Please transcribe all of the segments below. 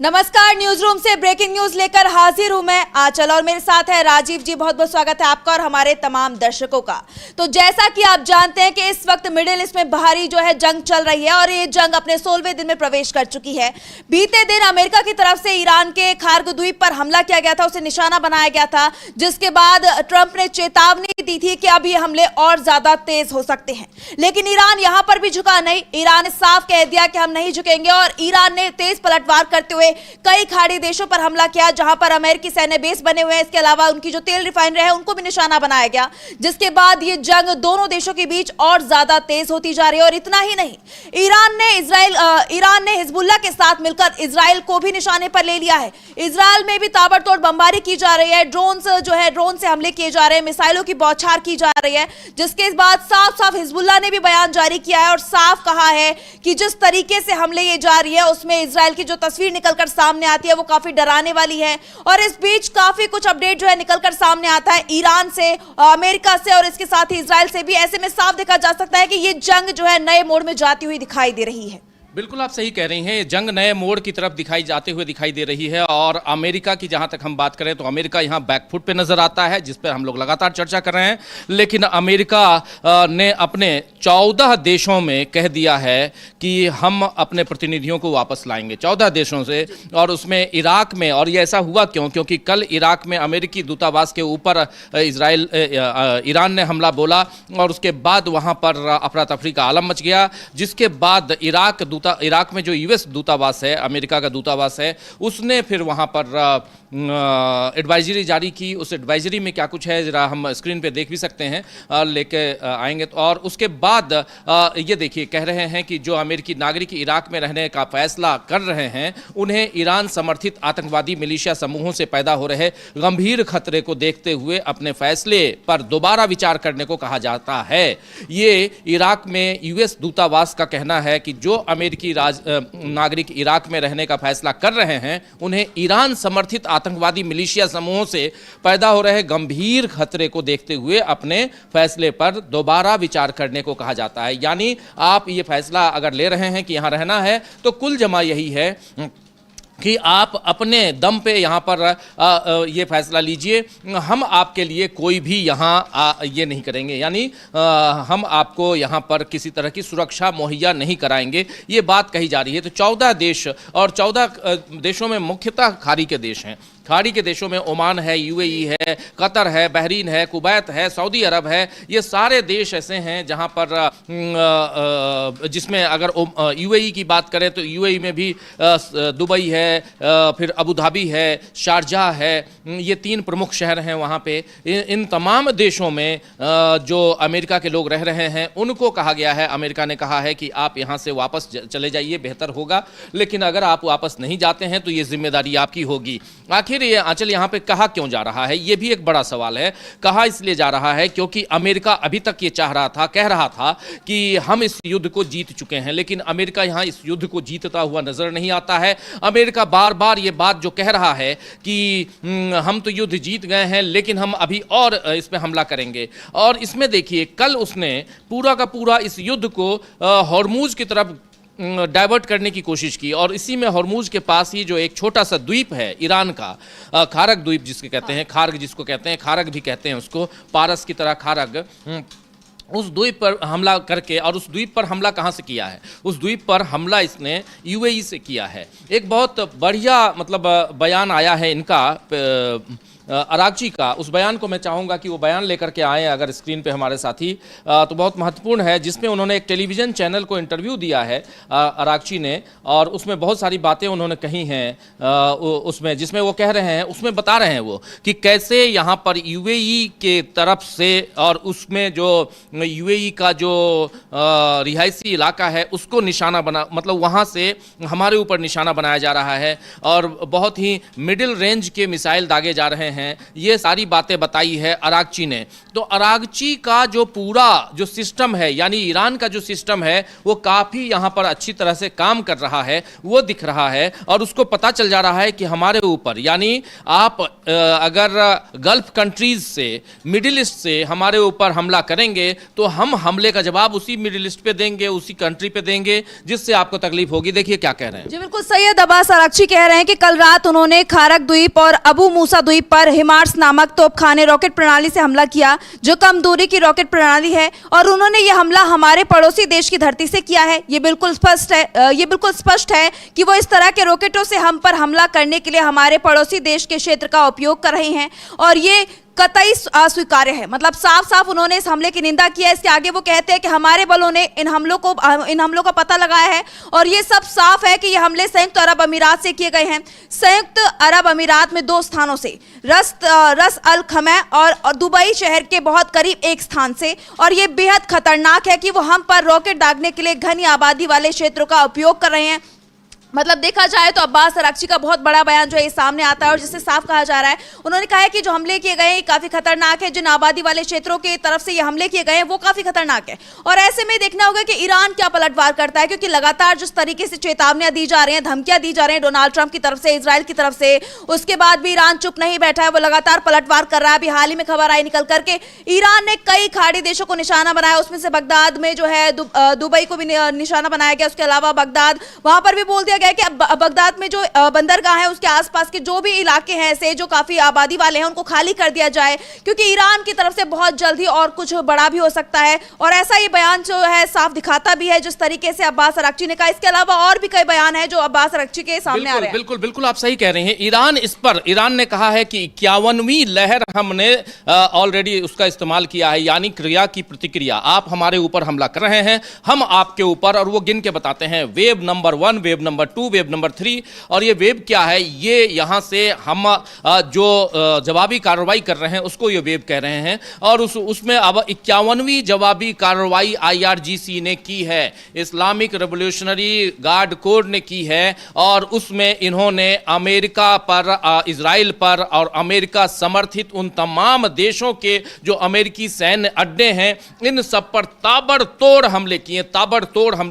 नमस्कार, news room से breaking news लेकर हाजिर हूं मैं आंचल और मेरे साथ है राजीव जी। बहुत बहुत स्वागत है आपका और हमारे तमाम दर्शकों का। तो जैसा कि आप जानते हैं कि इस वक्त मिडिल ईस्ट में बाहरी जो है जंग चल रही है और ये जंग अपने 16वें दिन में प्रवेश कर चुकी है। बीते दिन अमेरिका की तरफ से ईरान के खार्ग द्वीप पर हमला किया गया था, उसे निशाना बनाया गया था, जिसके बाद ट्रंप ने चेतावनी दी थी कि अब ये हमले और ज्यादा तेज हो सकते हैं। लेकिन ईरान यहां पर भी झुका नहीं। ईरान ने साफ कह दिया कि हम नहीं झुकेंगे और ईरान ने तेज पलटवार करते हुए कई खाड़ी देशों पर हमला किया जहां पर अमेरिकी सैन्य बेस बने हुए हैं। इसके अलावा उनकी जो तेल रिफाइनरी है उनको भी निशाना बनाया गया, जिसके बाद ये जंग दोनों देशों के बीच और ज्यादा तेज होती जा रही है। और इतना ही नहीं, ईरान ने हिजबुल्लाह के साथ मिलकर इजराइल को भी निशाने पर ले लिया है। इजराइल में भी ताबड़तोड़ बमबारी की जा रही है, ड्रोन से हमले किए जा रहे हैं, मिसाइलों की बौछार की जा रही है, जिसके बाद साफ साफ हिजबुल्लाह ने भी बयान जारी किया है और साफ कहा है कि जिस तरीके से हमले ये जारी है उसमें इजराइल की जो तस्वीर निकलकर सामने आती है वो काफी डराने वाली है। और इस बीच काफी कुछ अपडेट जो है निकलकर सामने आता है ईरान से, अमेरिका से और इसके साथ ही इजराइल से भी। ऐसे में साफ देखा जा सकता है कि ये जंग जो है नए मोड़ में जाती हुई दिखाई दे रही है। बिल्कुल आप सही कह रही हैं, जंग नए मोड़ की तरफ दिखाई दे रही है। और अमेरिका की जहां तक हम बात करें तो अमेरिका यहां बैकफुट पे नजर आता है, जिस पर हम लोग लगातार चर्चा कर रहे हैं। लेकिन अमेरिका ने अपने 14 देशों में कह दिया है कि हम अपने प्रतिनिधियों को वापस लाएंगे, 14 देशों से, और उसमें इराक में। और ये ऐसा हुआ क्यों? क्योंकि कल इराक में अमेरिकी दूतावास के ऊपर ईरान ने हमला बोला और उसके बाद वहां पर अफरा तफरी का आलम मच गया, जिसके बाद इराक में जो यूएस दूतावास है, अमेरिका का दूतावास है, उसने फिर वहां पर एडवाइजरी जारी की। उस एडवाइजरी में क्या कुछ है जरा हम स्क्रीन पे देख भी सकते हैं, लेके आएंगे। और उसके बाद ये देखिए, कह रहे हैं कि जो अमेरिकी नागरिक इराक में रहने का फैसला कर रहे हैं उन्हें ईरान समर्थित आतंकवादी मिलिशिया समूहों से पैदा हो रहे गंभीर खतरे को देखते हुए अपने फैसले पर दोबारा विचार करने को कहा जाता है। ये इराक में यूएस दूतावास का कहना है कि जो अमेरिकी नागरिक इराक में रहने का फैसला कर रहे हैं उन्हें ईरान समर्थित आतंकवादी मिलिशिया समूहों से पैदा हो रहे गंभीर खतरे को देखते हुए अपने फैसले पर दोबारा विचार करने को कहा जाता है। यानी आप ये फैसला अगर ले रहे हैं कि यहां रहना है तो कुल जमा यही है कि आप अपने दम पे यहाँ पर ये फैसला लीजिए, हम आपके लिए कोई भी यहाँ ये नहीं करेंगे, यानी हम आपको यहाँ पर किसी तरह की सुरक्षा मुहैया नहीं कराएंगे, ये बात कही जा रही है। तो 14 देश, और 14 देशों में मुख्यतः खाड़ी के देश हैं। खाड़ी के देशों में ओमान है, यूएई है, कतर है, बहरीन है, कुवैत है, सऊदी अरब है। ये सारे देश ऐसे हैं जहां पर जिसमें अगर यूएई की बात करें तो यूएई में भी दुबई है, फिर अबू धाबी है, शारजाह है, ये 3 प्रमुख शहर हैं वहां पे। इन तमाम देशों में जो अमेरिका के लोग रह रहे हैं उनको कहा गया है, अमेरिका ने कहा है कि आप यहाँ से वापस चले जाइए, बेहतर होगा। लेकिन अगर आप वापस नहीं जाते हैं तो ये जिम्मेदारी आपकी होगी। आखिर ये आंचल यहाँ पे कहा क्यों जा रहा है, ये भी एक बड़ा सवाल है। कहा इसलिए जा रहा है क्योंकि अमेरिका अभी तक ये कह रहा था कि हम इस युद्ध को जीत चुके हैं, लेकिन अमेरिका यहाँ इस युद्ध को जीतता हुआ नजर नहीं आता है। अमेरिका बार बार ये बात जो कह रहा है कि हम तो युद्ध जीत गए हैं लेकिन हम अभी और इस पे हमला करेंगे। और इसमें देखिए, कल उसने पूरा का पूरा इस युद्ध को हॉर्मुज की तरफ डाइवर्ट करने की कोशिश की। और इसी में हॉर्मुज के पास ही जो एक छोटा सा द्वीप है ईरान का, खारग द्वीप जिसके कहते हैं, खार्ग जिसको कहते हैं, खारग भी कहते हैं उसको, पारस की तरह खारग, उस द्वीप पर हमला करके, और उस द्वीप पर हमला कहाँ से किया है? उस द्वीप पर हमला इसने यूएई से किया है। एक बहुत बढ़िया मतलब बयान आया है इनका, अरागची का। उस बयान को मैं चाहूँगा कि वो बयान लेकर के आए अगर स्क्रीन पे हमारे साथी, तो बहुत महत्वपूर्ण है, जिसमें उन्होंने एक टेलीविज़न चैनल को इंटरव्यू दिया है अरागची ने, और उसमें बहुत सारी बातें उन्होंने कही हैं उसमें, जिसमें वो कह रहे हैं, उसमें बता रहे हैं वो कि कैसे यहाँ पर यूएई के तरफ से, और उसमें जो यूएई का जो रिहायशी इलाका है उसको निशाना बना, मतलब वहाँ से हमारे ऊपर निशाना बनाया जा रहा है और बहुत ही मिडिल रेंज के मिसाइल दागे जा रहे हैं हैं, ये सारी बातें बताई है अरागची ने। तो अरागची का जो पूरा जो सिस्टम है, यानी ईरान का जो सिस्टम है, वो काफ़ी यहाँ पर अच्छी तरह से काम कर रहा है, वो दिख रहा है। और उसको पता चल जा रहा है कि हमारे ऊपर, यानी आप अगर गल्फ कंट्रीज से, मिडिल ईस्ट से हमारे ऊपर हमला करेंगे तो हम हमले का जवाब उसी मिडिल ईस्ट पे देंगे, उसी कंट्री पे देंगे, जिससे आपको तकलीफ होगी। देखिए क्या कह रहे हैं। जी बिल्कुल, सैयद अब्बास अरागची कह रहे हैं कि कल रात उन्होंने खारक द्वीप और अबू मूसा द्वीप पर हिमार्स नामक तोपखाने रॉकेट प्रणाली से हमला किया, जो कम दूरी की रॉकेट प्रणाली है, और उन्होंने यह हमला हमारे पड़ोसी देश की धरती से किया है। ये बिल्कुल स्पष्ट है कि वो इस तरह के रॉकेटों से हम पर हमला करने के लिए हमारे पड़ोसी देश के क्षेत्र का उपयोग कर रहे हैं, और ये कतई अस्वीकार्य है। मतलब साफ साफ उन्होंने इस हमले की निंदा की है। इसके आगे वो कहते हैं कि हमारे बलों ने इन हमलों का पता लगाया है, और ये सब साफ है कि ये हमले संयुक्त अरब अमीरात से किए गए हैं। संयुक्त अरब अमीरात में 2 स्थानों से, रस अल खमै और दुबई शहर के बहुत करीब एक स्थान से, और ये बेहद खतरनाक है कि वो हम पर रॉकेट दागने के लिए घनी आबादी वाले क्षेत्रों का उपयोग कर रहे हैं। मतलब देखा जाए तो अब्बास अरागची का बहुत बड़ा बयान जो है ये सामने आता है, और जिससे साफ कहा जा रहा है, उन्होंने कहा है कि जो हमले किए गए हैं काफी खतरनाक है, जिन आबादी वाले क्षेत्रों की तरफ से ये हमले किए गए हैं वो काफी खतरनाक है। और ऐसे में देखना होगा कि ईरान क्या पलटवार करता है, क्योंकि लगातार जिस तरीके से चेतावनियां दी जा रही हैं, धमकियां दी जा रही हैं डोनाल्ड ट्रंप की तरफ से, इजराइल की तरफ से, उसके बाद भी ईरान चुप नहीं बैठा है, वो लगातार पलटवार कर रहा है। अभी हाल ही में खबर आई निकल करके, ईरान ने कई खाड़ी देशों को निशाना बनाया, उसमें से बगदाद में जो है दुबई को भी निशाना बनाया गया। उसके अलावा बगदाद, वहां पर भी बोल दिया गया कि बगदाद में जो बंदरगाह है उसके आसपास के जो भी इलाके हैं ऐसे जो काफी आबादी वाले हैं उनको खाली कर दिया जाए, क्योंकि ईरान की तरफ से बहुत जल्द ही और कुछ बड़ा भी हो सकता है। और ऐसा ये बयान जो है साफ दिखाता भी है जिस तरीके से अब्बास अरागची ने कहा। इसके अलावा और भी कई बयान है जो अब्बास अरागची के सामने आ रहे हैं। बिल्कुल बिल्कुल आप सही कह रहे हैं। ईरान ने कहा है कि 51वीं लहर हमने ऑलरेडी उसका इस्तेमाल किया है, यानी क्रिया की प्रतिक्रिया। आप हमारे ऊपर हमला कर रहे हैं, हम आपके ऊपर, और वो गिन के बताते हैं wave number 1, wave number 2, wave number 3। और ये वेब क्या है, ये यहां से हम जो जवाबी कार्रवाई कर रहे हैं उसको ये वेब कह रहे हैं। और उसमें अब 51वीं जवाबी कार्रवाई IRGC ने की है, इस्लामिक रेवोल्यूशनरी गार्ड कोड ने की है, और उसमें इन्होंने अमेरिका पर, इजराइल पर और अमेरिका समर्थित उन तमाम देशों के जो अमेरिकी सैन्य अड्डे हैं, इन सब पर ताबड़तोड़ हमले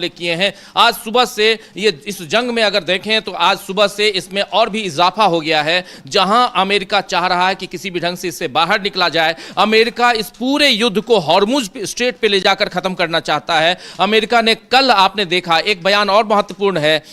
किए हैं। आज सुबह से ये इस जंग में अगर देखें तो आज सुबह से इसमें और भी इजाफा हो गया है। जहां अमेरिका चाह रहा है कि किसी भी ढंग से इससे बाहर निकला जाए, अमेरिका इस पूरे युद्ध को हॉर्मुज स्ट्रेट पे ले जाकर खत्म करना चाहता है। अमेरिका ने कल, आपने देखा, एक बयान और महत्वपूर्ण है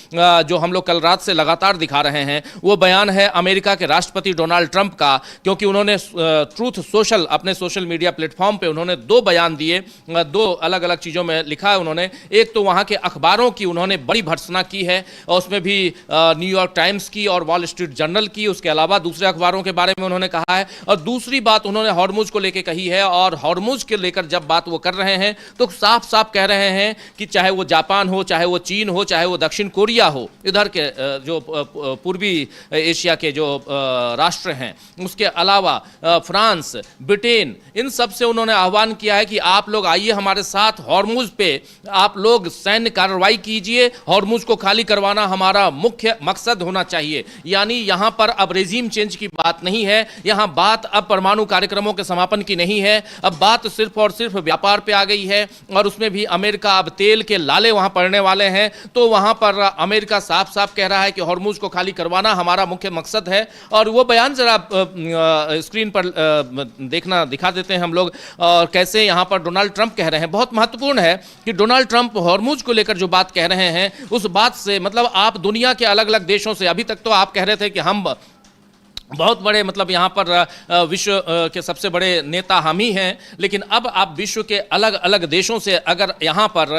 जो हम लोग कल रात से लगातार दिखा रहे हैं, वो बयान है अमेरिका के राष्ट्रपति डोनाल्ड ट्रंप का, क्योंकि उन्होंने ट्रूथ सोशल, अपने सोशल मीडिया प्लेटफॉर्म पे उन्होंने 2 बयान दिए, 2 अलग अलग चीजों में लिखा है उन्होंने। एक तो वहां के अखबारों की उन्होंने बड़ी भर्त्सना की है, और उसमें भी न्यूयॉर्क टाइम्स की और वॉल स्ट्रीट जर्नल की, उसके अलावा दूसरे अखबारों के बारे में उन्होंने कहा है। और दूसरी बात उन्होंने हॉर्मुज को लेकर कही है, और हॉर्मुज के लेकर जब बात वो कर रहे हैं तो साफ साफ कह रहे हैं कि चाहे वो जापान हो, चाहे वो चीन हो, चाहे वो दक्षिण कोरिया हो, इधर के जो पूर्वी एशिया के जो राष्ट्र हैं, उसके अलावा फ्रांस, ब्रिटेन, इन सब से उन्होंने आह्वान किया है कि आप लोग आइए हमारे साथ, हॉर्मुज पे आप लोग सैन्य कार्रवाई कीजिए, हॉर्मुज को खाली करवाना हमारा मुख्य मकसद होना चाहिए। यानी यहां पर अब रेजिम चेंज की बात नहीं है, यहां बात अब परमाणु कार्यक्रमों के समापन की नहीं है, अब बात सिर्फ और सिर्फ व्यापार पे आ गई है। और उसमें भी अमेरिका अब तेल के लाले वहां पड़ने वाले हैं, तो वहां पर अमेरिका साफ साफ कह रहा है कि हॉर्मुज को खाली करवाना हमारा मुख्य मकसद है। और वो बयान जरा स्क्रीन पर दिखा देते हैं हम लोग, और कैसे यहां पर डोनाल्ड ट्रंप कह रहे हैं। बहुत महत्वपूर्ण है कि डोनाल्ड ट्रंप हॉर्मुज को लेकर जो बात कह रहे हैं, उस बात से मतलब आप दुनिया के अलग अलग देशों से, अभी तक तो आप कह रहे थे कि हम बहुत बड़े, मतलब यहाँ पर विश्व के सबसे बड़े नेता हम ही हैं, लेकिन अब आप विश्व के अलग अलग देशों से अगर यहाँ पर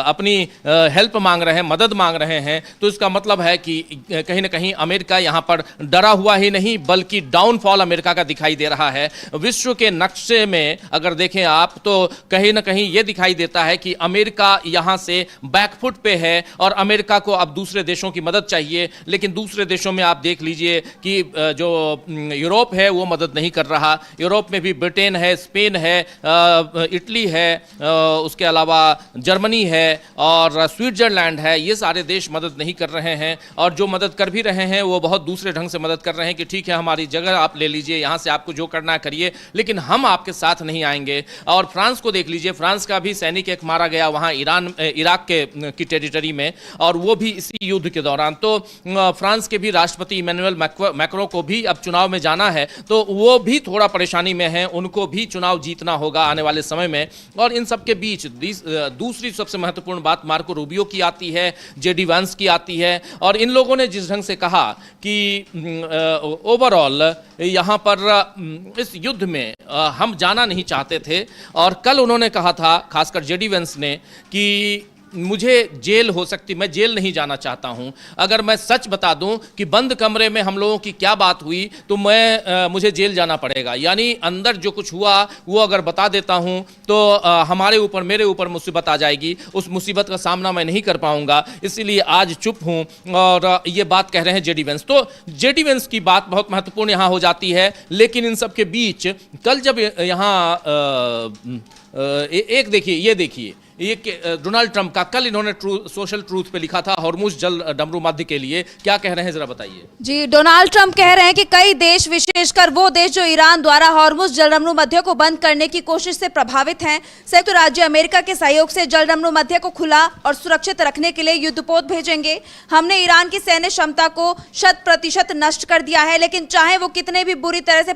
अपनी हेल्प मांग रहे हैं, मदद मांग रहे हैं, तो इसका मतलब है कि कहीं ना कहीं अमेरिका यहाँ पर डरा हुआ ही नहीं बल्कि डाउनफॉल अमेरिका का दिखाई दे रहा है। विश्व के नक्शे में अगर देखें आप तो कहीं ना कहीं ये दिखाई देता है कि अमेरिका यहाँ से बैकफुट पे है, और अमेरिका को अब दूसरे देशों की मदद चाहिए। लेकिन दूसरे देशों में आप देख लीजिए लीजिए कि जो यूरोप है वो मदद नहीं कर रहा। यूरोप में भी ब्रिटेन है, स्पेन है, इटली है, उसके अलावा जर्मनी है और स्विट्जरलैंड है, ये सारे देश मदद नहीं कर रहे हैं। और जो मदद कर भी रहे हैं वो बहुत दूसरे ढंग से मदद कर रहे हैं कि ठीक है हमारी जगह आप ले लीजिए, यहाँ से आपको जो करना है करिए, लेकिन हम आपके साथ नहीं आएंगे। और फ्रांस को देख लीजिए, फ्रांस का भी सैनिक एक मारा गया वहाँ इराक की टेरिटरी में, और वो भी इसी युद्ध के दौरान। तो फ्रांस के भी राष्ट्रपति इमैनुअल मैक्रों को भी अब चुनाव में जाना है, तो वो भी थोड़ा परेशानी में है, उनको भी चुनाव जीतना होगा आने वाले समय में। और इन सब के बीच दूसरी सबसे महत्वपूर्ण बात मार्को रूबियो की आती है, जेडी वांस की आती है। और इन लोगों ने जिस ढंग से कहा कि ओवरऑल यहाँ पर इस युद्ध में हम जाना नहीं चाहते थे, और कल उन्होंने कहा था, खासकर जेडी वांस ने, कि मुझे जेल हो सकती, मैं जेल नहीं जाना चाहता हूं। अगर मैं सच बता दूं कि बंद कमरे में हम लोगों की क्या बात हुई तो मुझे जेल जाना पड़ेगा। यानी अंदर जो कुछ हुआ वो अगर बता देता हूं तो मेरे ऊपर मुसीबत आ जाएगी, उस मुसीबत का सामना मैं नहीं कर पाऊंगा, इसीलिए आज चुप हूं। और ये बात कह रहे हैं जेडी वांस। तो जेडी वांस की बात बहुत महत्वपूर्ण यहां हो जाती है। लेकिन इन सब के बीच कल जब यहां एक देखिए, ये देखिए, ये डोनाल्ड ट्रंप का कल इन्होंने सोशल ट्रूथ पे लिखा था हॉर्मुज जल डमरू मध्य के लिए, क्या कह रहे हैं जरा बताइए। जी, डोनाल्ड ट्रंप कह रहे हैं कि कई देश, विशेषकर वो देश जो ईरान द्वारा हॉर्मुज जलडमरू मध्य को बंद करने की कोशिश से प्रभावित हैं, संयुक्त राज्य अमेरिका के सहयोग से जलडमरू मध्य को खुला और सुरक्षित रखने के लिए युद्धपोत भेजेंगे। हमने ईरान की सैन्य क्षमता को 100% नष्ट कर दिया है, लेकिन चाहे वो कितने भी बुरी तरह से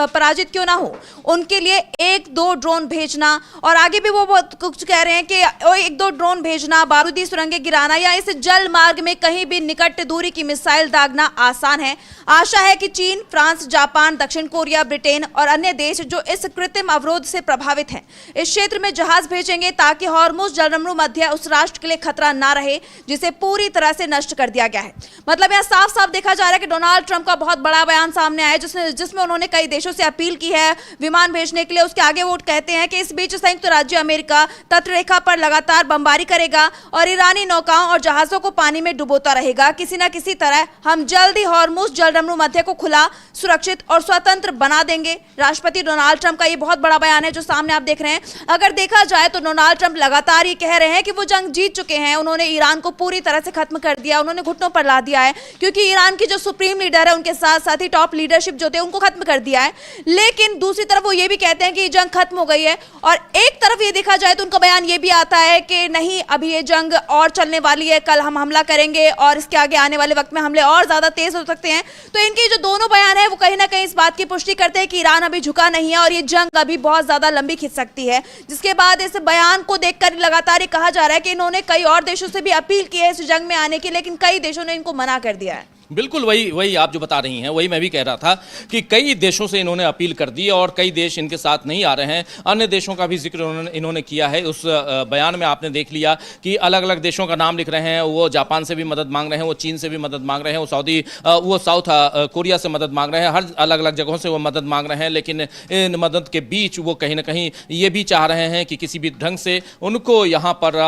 पराजित क्यों ना हो, उनके लिए 1-2 ड्रोन भेजना, और आगे भी वो बहुत कुछ कह रहे हैं कि 1-2 ड्रोन भेजना, बारूदी सुरंगें गिराना या इस जल मार्ग में कहीं भी निकट दूरी की मिसाइल दागना आसान है। आशा है कि चीन, फ्रांस, जापान, दक्षिण कोरिया, ब्रिटेन और अन्य देश जो इस कृत्रिम अवरोध से प्रभावित हैं, इस क्षेत्र में जहाज भेजेंगे ताकि हॉर्मुज जलडमरू मध्य उस राष्ट्र के लिए खतरा ना रहे जिसे पूरी तरह से नष्ट कर दिया गया है। मतलब यह साफ साफ देखा जा रहा है कि डोनाल्ड ट्रंप का बहुत बड़ा बयान सामने आया जिसमें उन्होंने कई देशों से अपील की है विमान भेजने के लिए। उसके आगे वो कहते हैं कि इस बीच संयुक्त राज्य अमेरिका तटरेखा पर लगातार बमबारी करेगा और ईरानी नौकाओं और जहाजों को पानी में डुबोता रहेगा। किसी न किसी तरह हम जल्द ही हॉर्मुज जलडमरू मध्य को खुला, सुरक्षित और स्वतंत्र बना देंगे। राष्ट्रपति डोनाल्ड ट्रंप का ये बहुत बड़ा बयान है जो सामने आप देख रहे हैं। अगर देखा जाए तो डोनाल्ड ट्रंप लगातार ये कह रहे हैं कि वो जंग जीत चुके हैं, उन्होंने ईरान को पूरी तरह से खत्म कर दिया, उन्होंने घुटनों पर ला दिया है, क्योंकि ईरान की जो सुप्रीम लीडर है उनके साथ साथ ही टॉप लीडरशिप जो थे उनको खत्म कर दिया है। लेकिन दूसरी तरफ वो ये भी कहते हैं कि जंग खत्म हो गई है, और एक तरफ ये देखा जाए तो उनका बयान ये भी आता है कि नहीं, अभी ये जंग और चलने वाली है, कल हम हमला करेंगे और इसके आगे आने वाले वक्त में हमले और ज्यादा तेज हो सकते हैं। तो इनके जो दोनों बयान है वो कहीं ना कहीं इस बात की पुष्टि करते हैं कि ईरान अभी झुका नहीं है और ये जंग अभी बहुत ज्यादा लंबी खिंच सकती है। जिसके बाद इस बयान को देखकर लगातार ये कहा जा रहा है कि इन्होंने कई और देशों से भी अपील की है इस जंग में आने की, लेकिन कई देशों ने इनको मना कर दिया है। बिल्कुल वही आप जो बता रही हैं वही मैं भी कह रहा था कि कई देशों से इन्होंने अपील कर दी और कई देश इनके साथ नहीं आ रहे हैं। अन्य देशों का भी जिक्र इन्होंने किया है। उस बयान में आपने देख लिया कि अलग अलग देशों का नाम लिख रहे हैं। वो जापान से भी मदद मांग रहे हैं, वो चीन से भी मदद मांग रहे हैं, वो साउथ कोरिया से मदद मांग रहे हैं, हर अलग अलग जगहों से वो मदद मांग रहे हैं। लेकिन इन मदद के बीच वो कहीं ना कहीं ये भी चाह रहे हैं कि किसी भी ढंग से उनको यहाँ पर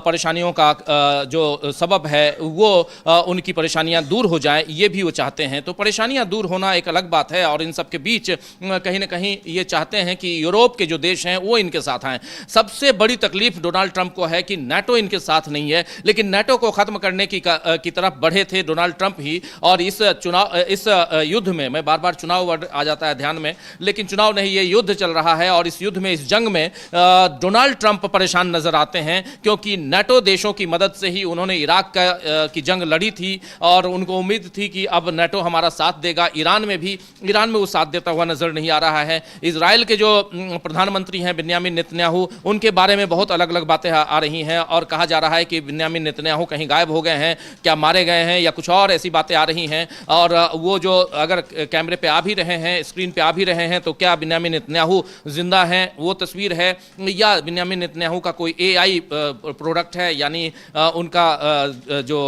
परेशानियों का जो सबब है वो उनकी परेशानियाँ दूर हो जाए, ये भी वो चाहते हैं। तो परेशानियां दूर होना एक अलग बात है, और इन सब के बीच कहीं ना कहीं ये चाहते हैं कि यूरोप के जो देश हैं वो इनके साथ आएं। सबसे बड़ी तकलीफ डोनाल्ड ट्रंप को है कि नाटो इनके साथ नहीं है, लेकिन नाटो को खत्म करने की तरफ बढ़े थे डोनाल्ड ट्रंप ही। और इस युद्ध में, मैं बार बार चुनाव वर्ड आ जाता है ध्यान में, लेकिन चुनाव नहीं, ये युद्ध चल रहा है। और इस युद्ध में, इस जंग में डोनाल्ड ट्रंप परेशान नजर आते हैं, क्योंकि नाटो देशों की मदद से ही उन्होंने इराक की जंग लड़ी थी और उनको उम्मीद थी कि अब नाटो हमारा साथ देगा। ईरान में वो साथ देता हुआ नजर नहीं आ रहा है। इजराइल के जो प्रधानमंत्री हैं बेंयामिन नेतन्याहू, उनके बारे में बहुत अलग अलग बातें आ रही हैं और कहा जा रहा है कि बेंयामिन नेतन्याहू कहीं गायब हो गए हैं, क्या मारे गए हैं, या कुछ और ऐसी बातें आ रही हैं। और वो जो अगर कैमरे पे आ भी रहे हैं, स्क्रीन पे आ भी रहे हैं, तो क्या बेंयामिन नेतन्याहू जिंदा हैं, वो तस्वीर है, या बेंयामिन नेतन्याहू का कोई AI प्रोडक्ट है, यानी उनका जो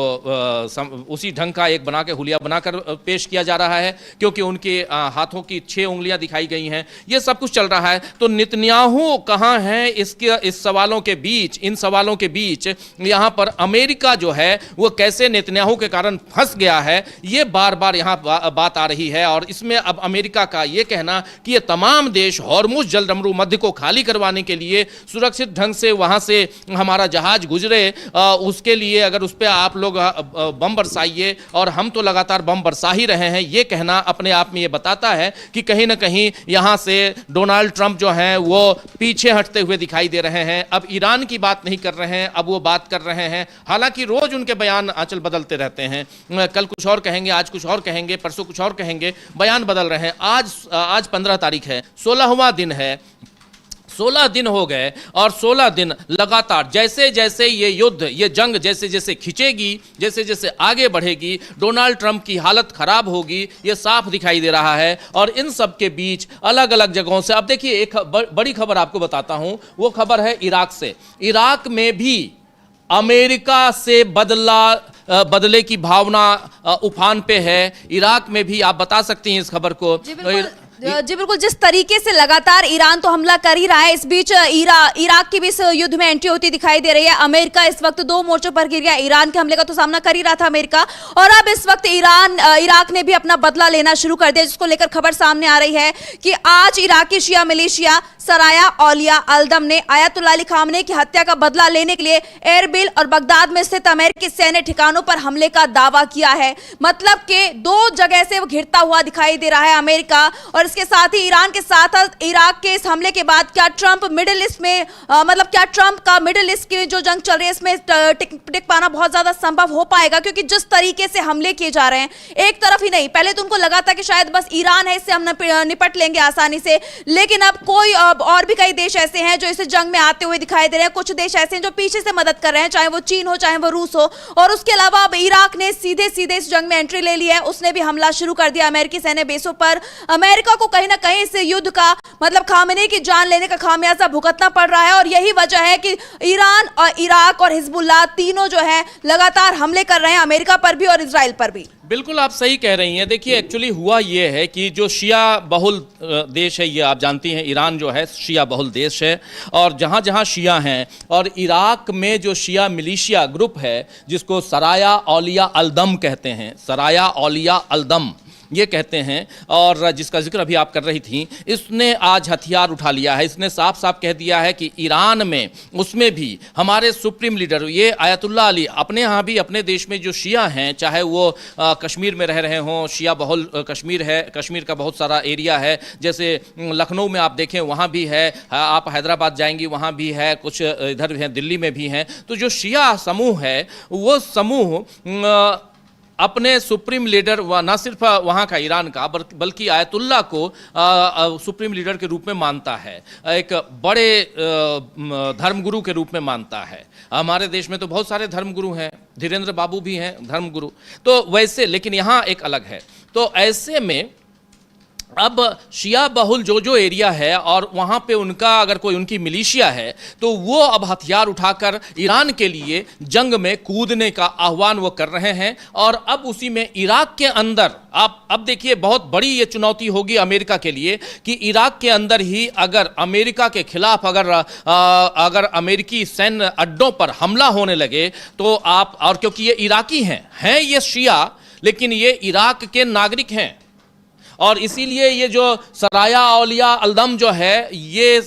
उसी ढंग का एक बना बना के हुलिया बनाकर पेश किया जा रहा है, क्योंकि उनके हाथों की 6 उंगलियां दिखाई गई हैं। ये सब कुछ चल रहा है। तो नेतन्याहू कहां है इस सवालों के बीच, इन सवालों के बीच यहां पर अमेरिका जो है वो कैसे नेतन्याहू के कारण फंस गया है, ये बार बार यहां बात आ रही है। और इसमें अब अमेरिका का ये कहना कि ये तमाम देश हॉर्मुज़ जलडमरू मध्य को खाली करवाने के लिए सुरक्षित ढंग से वहां से हमारा जहाज गुजरे, उसके लिए अगर उस पर आप लोग बम बरसाइए, और हम तो लगातार बम बरसा ही रहे हैं। ये कहना अपने आप में ये बताता है कि कहीं ना कहीं यहां से डोनाल्ड ट्रंप जो हैं वो पीछे हटते हुए दिखाई दे रहे हैं। अब ईरान की बात नहीं कर रहे हैं, अब वो बात कर रहे हैं। हालांकि रोज उनके बयान आंचल बदलते रहते हैं, कल कुछ और कहेंगे, आज कुछ और कहेंगे, परसों कुछ और कहेंगे, बयान बदल रहे हैं। आज 15 तारीख है, 16वां दिन है, 16 दिन हो गए, और 16 दिन लगातार जैसे जैसे ये युद्ध, ये जंग जैसे जैसे खिंचेगी, जैसे जैसे आगे बढ़ेगी, डोनाल्ड ट्रंप की हालत खराब होगी, ये साफ दिखाई दे रहा है। और इन सब के बीच अलग अलग जगहों से, अब देखिए एक बड़ी खबर आपको बताता हूं, वो खबर है इराक से। इराक में भी अमेरिका से बदले की भावना उफान पे है। इराक में भी आप बता सकती हैं इस खबर को। जी बिल्कुल, जिस तरीके से लगातार ईरान तो हमला कर ही रहा है, इस बीच इराक की भी इस युद्ध में एंट्री होती दिखाई दे रही है। अमेरिका इस वक्त 2 मोर्चों पर गिर गया। ईरान के हमले का तो सामना कर ही रहा था अमेरिका, और अब इस वक्त इराक ने भी अपना बदला लेना शुरू कर दिया, जिसको लेकर खबर सामने आ रही है कि आज इराकी शिया मिलिशिया सराया औलिया अल-दम ने आयतुल्लाह अली खामनेई की हत्या का बदला लेने के लिए एरबिल और बगदाद में स्थित अमेरिकी सैन्य ठिकानों पर हमले का दावा किया है। मतलब कि 2 जगह से वो घिरता हुआ दिखाई दे रहा है अमेरिका। और इसके साथ ही ईरान के साथ इराक के इस हमले के बाद क्या ट्रंप मिडिल ईस्ट में क्या ट्रंप का मिडिल ईस्ट की जो जंग चल रही है इसमें टिक पाना बहुत ज्यादा संभव हो पाएगा? क्योंकि जिस तरीके से हमले किए जा रहे हैं, एक तरफ ही नहीं, पहले तो उनको लगा था कि शायद बस ईरान है, इससे हम निपट लेंगे आसानी से, लेकिन अब कोई और भी कई देश ऐसे हैं जो इस जंग में आते हुए दिखाई दे रहे हैं। कुछ देश ऐसे हैं जो पीछे से मदद कर रहे हैं, चाहे वो चीन हो चाहे वो रूस हो। और उसके अलावा अब इराक ने सीधे सीधे इस जंग में एंट्री ले ली है, उसने भी हमला शुरू कर दिया अमेरिकी सैन्य बेसों पर। अमेरिका को कहीं ना कहीं इस युद्ध का खामेनेई की जान लेने का खामियाजा भुगतना पड़ रहा है। और यही वजह है कि ईरान और इराक और हिजबुल्लाह तीनों जो है लगातार हमले कर रहे हैं, अमेरिका पर भी और इजराइल पर भी। बिल्कुल आप सही कह रही हैं। देखिए एक्चुअली हुआ ये है कि जो शिया बहुल देश है, ये आप जानती हैं ईरान जो है शिया बहुल देश है, और जहाँ जहाँ शिया हैं, और इराक में जो शिया मिलिशिया ग्रुप है जिसको सराया औलिया अल-दम कहते हैं, सराया औलिया अल-दम ये कहते हैं, और जिसका जिक्र अभी आप कर रही थी, इसने आज हथियार उठा लिया है। इसने साफ साफ कह दिया है कि ईरान में, उसमें भी हमारे सुप्रीम लीडर ये आयतुल्लाह अली, अपने यहाँ भी अपने देश में जो शिया हैं, चाहे वो कश्मीर में रह रहे हों, शिया बहुल कश्मीर है, कश्मीर का बहुत सारा एरिया है, जैसे लखनऊ में आप देखें वहाँ भी है, आप हैदराबाद जाएंगी वहाँ भी है, कुछ इधर भी है, दिल्ली में भी हैं। तो जो शिया समूह है वो समूह अपने सुप्रीम लीडर व न सिर्फ वहाँ का ईरान का बल्कि आयतुल्लाह को सुप्रीम लीडर के रूप में मानता है, एक बड़े धर्मगुरु के रूप में मानता है। हमारे देश में तो बहुत सारे धर्मगुरु हैं, धीरेन्द्र बाबू भी हैं धर्मगुरु, तो वैसे, लेकिन यहाँ एक अलग है। तो ऐसे में अब शिया बहुल जो एरिया है और वहाँ पे उनका अगर कोई उनकी मिलिशिया है, तो वो अब हथियार उठाकर ईरान के लिए जंग में कूदने का आह्वान वो कर रहे हैं। और अब उसी में इराक के अंदर आप अब देखिए बहुत बड़ी ये चुनौती होगी अमेरिका के लिए कि इराक के अंदर ही अगर अमेरिका के खिलाफ अगर अमेरिकी सैन्य अड्डों पर हमला होने लगे तो आप, और क्योंकि ये इराकी हैं ये शिया, लेकिन ये इराक के नागरिक हैं, और इसीलिए ये जो सराया औलिया अल-दम जो है, ये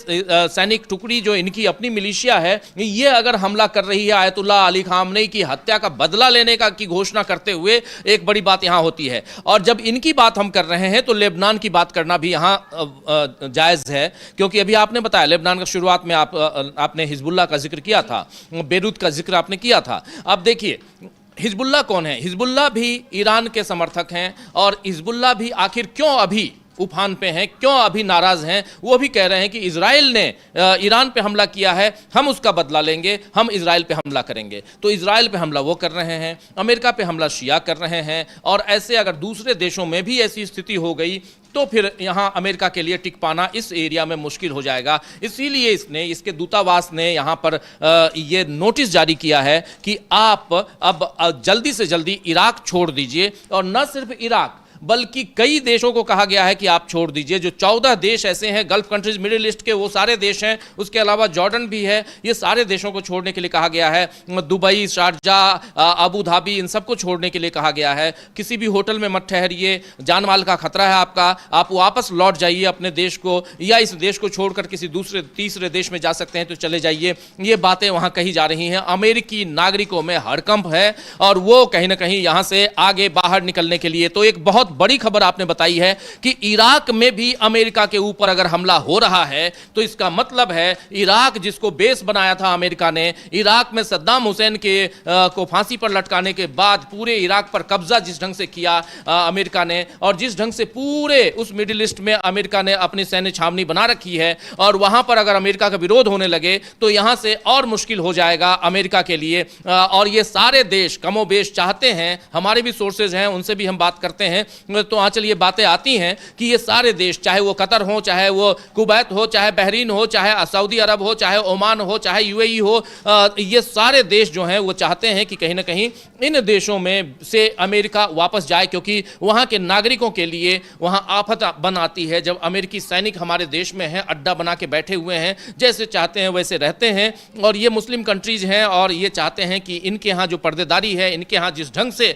सैनिक टुकड़ी जो इनकी अपनी मिलिशिया है, ये अगर हमला कर रही है आयतुल्लाह अली खामनेई की हत्या का बदला लेने की घोषणा करते हुए, एक बड़ी बात यहाँ होती है। और जब इनकी बात हम कर रहे हैं तो लेबनान की बात करना भी यहाँ जायज़ है, क्योंकि अभी आपने बताया लेबनान का शुरुआत में आपने हिजबुल्लाह का जिक्र किया था, बेरूत का जिक्र आपने किया था। अब देखिए हिजबुल्लाह कौन है? हिजबुल्लाह भी ईरान के समर्थक हैं, और हिजबुल्लाह भी आखिर क्यों अभी उफान पे हैं, क्यों अभी नाराज हैं? वो भी कह रहे हैं कि इजराइल ने ईरान पे हमला किया है, हम उसका बदला लेंगे, हम इजराइल पे हमला करेंगे। तो इजराइल पे हमला वो कर रहे हैं, अमेरिका पे हमला शिया कर रहे हैं, और ऐसे अगर दूसरे देशों में भी ऐसी स्थिति हो गई तो फिर यहाँ अमेरिका के लिए टिक पाना इस एरिया में मुश्किल हो जाएगा। इसीलिए इसके दूतावास ने यहाँ पर ये नोटिस जारी किया है कि आप अब जल्दी से जल्दी इराक छोड़ दीजिए, और न सिर्फ इराक बल्कि कई देशों को कहा गया है कि आप छोड़ दीजिए। जो 14 देश ऐसे हैं गल्फ कंट्रीज, मिडिल ईस्ट के, वो सारे देश हैं, उसके अलावा जॉर्डन भी है, ये सारे देशों को छोड़ने के लिए कहा गया है। दुबई, शारजाह, अबू धाबी, इन सबको छोड़ने के लिए कहा गया है। किसी भी होटल में मत ठहरिए, जान माल का खतरा है आपका, आप वापस लौट जाइए अपने देश को, या इस देश को छोड़कर किसी दूसरे तीसरे देश में जा सकते हैं तो चले जाइए। ये बातें वहां कही जा रही हैं। अमेरिकी नागरिकों में हड़कंप है और वो कहीं ना कहीं यहां से आगे बाहर निकलने के लिए। तो एक बहुत बड़ी खबर आपने बताई है कि इराक में भी अमेरिका के ऊपर अगर हमला हो रहा है तो इसका मतलब है इराक जिसको बेस बनाया था अमेरिका ने, इराक में सद्दाम हुसैन को फांसी पर लटकाने के बाद पूरे इराक पर कब्जा जिस ढंग से किया अमेरिका ने, और जिस ढंग से पूरे उस मिडिल ईस्ट में अमेरिका ने अपनी सैन्य छावनी बना रखी है, और वहां पर अगर अमेरिका का विरोध होने लगे तो यहां से और मुश्किल हो जाएगा अमेरिका के लिए। और ये सारे देश कमोबेश चाहते हैं, हमारे भी सोर्सेज हैं उनसे भी हम बात करते हैं, तो आंचल ये बातें आती हैं कि ये सारे देश, चाहे वो कतर हो, चाहे वो कुवैत हो, चाहे बहरीन हो, चाहे सऊदी अरब हो, चाहे ओमान हो, चाहे यूएई हो, ये सारे देश जो हैं वो चाहते हैं कि कहीं ना कहीं इन देशों में से अमेरिका वापस जाए, क्योंकि वहां के नागरिकों के लिए वहां आफत बन आती है जब अमेरिकी सैनिक हमारे देश में हैं, अड्डा बना के बैठे हुए हैं, जैसे चाहते हैं वैसे रहते हैं। और ये मुस्लिम कंट्रीज हैं और ये चाहते हैं कि इनके यहाँ जो पर्देदारी है, इनके यहाँ जिस ढंग से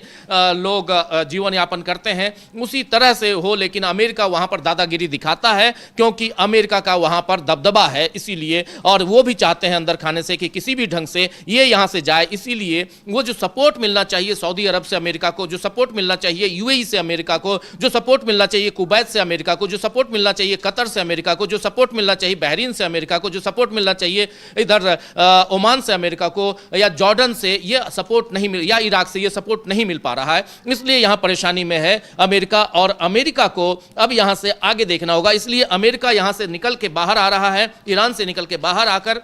लोग जीवन यापन करते हैं उसी तरह से हो, लेकिन अमेरिका वहां पर दादागिरी दिखाता है क्योंकि अमेरिका का वहां पर दबदबा है इसीलिए, और वो भी चाहते हैं अंदर खाने से कि किसी भी ढंग से ये यहां से जाए। इसीलिए वो जो सपोर्ट मिलना चाहिए सऊदी अरब से अमेरिका को, जो सपोर्ट मिलना चाहिए यूएई से अमेरिका को, जो सपोर्ट मिलना चाहिए कुवैत से अमेरिका को, जो सपोर्ट मिलना चाहिए कतर से अमेरिका को, जो सपोर्ट मिलना चाहिए बहरीन से अमेरिका को, जो सपोर्ट मिलना चाहिए इधर ओमान से अमेरिका को, या जॉर्डन से, ये सपोर्ट नहीं मिल, या इराक से ये सपोर्ट नहीं मिल पा रहा है। इसलिए यहां परेशानी में है अमेरिका, और अमेरिका को अब यहां से आगे देखना होगा। इसलिए अमेरिका यहां से निकल के बाहर आ रहा है, ईरान से निकल के बाहर आकर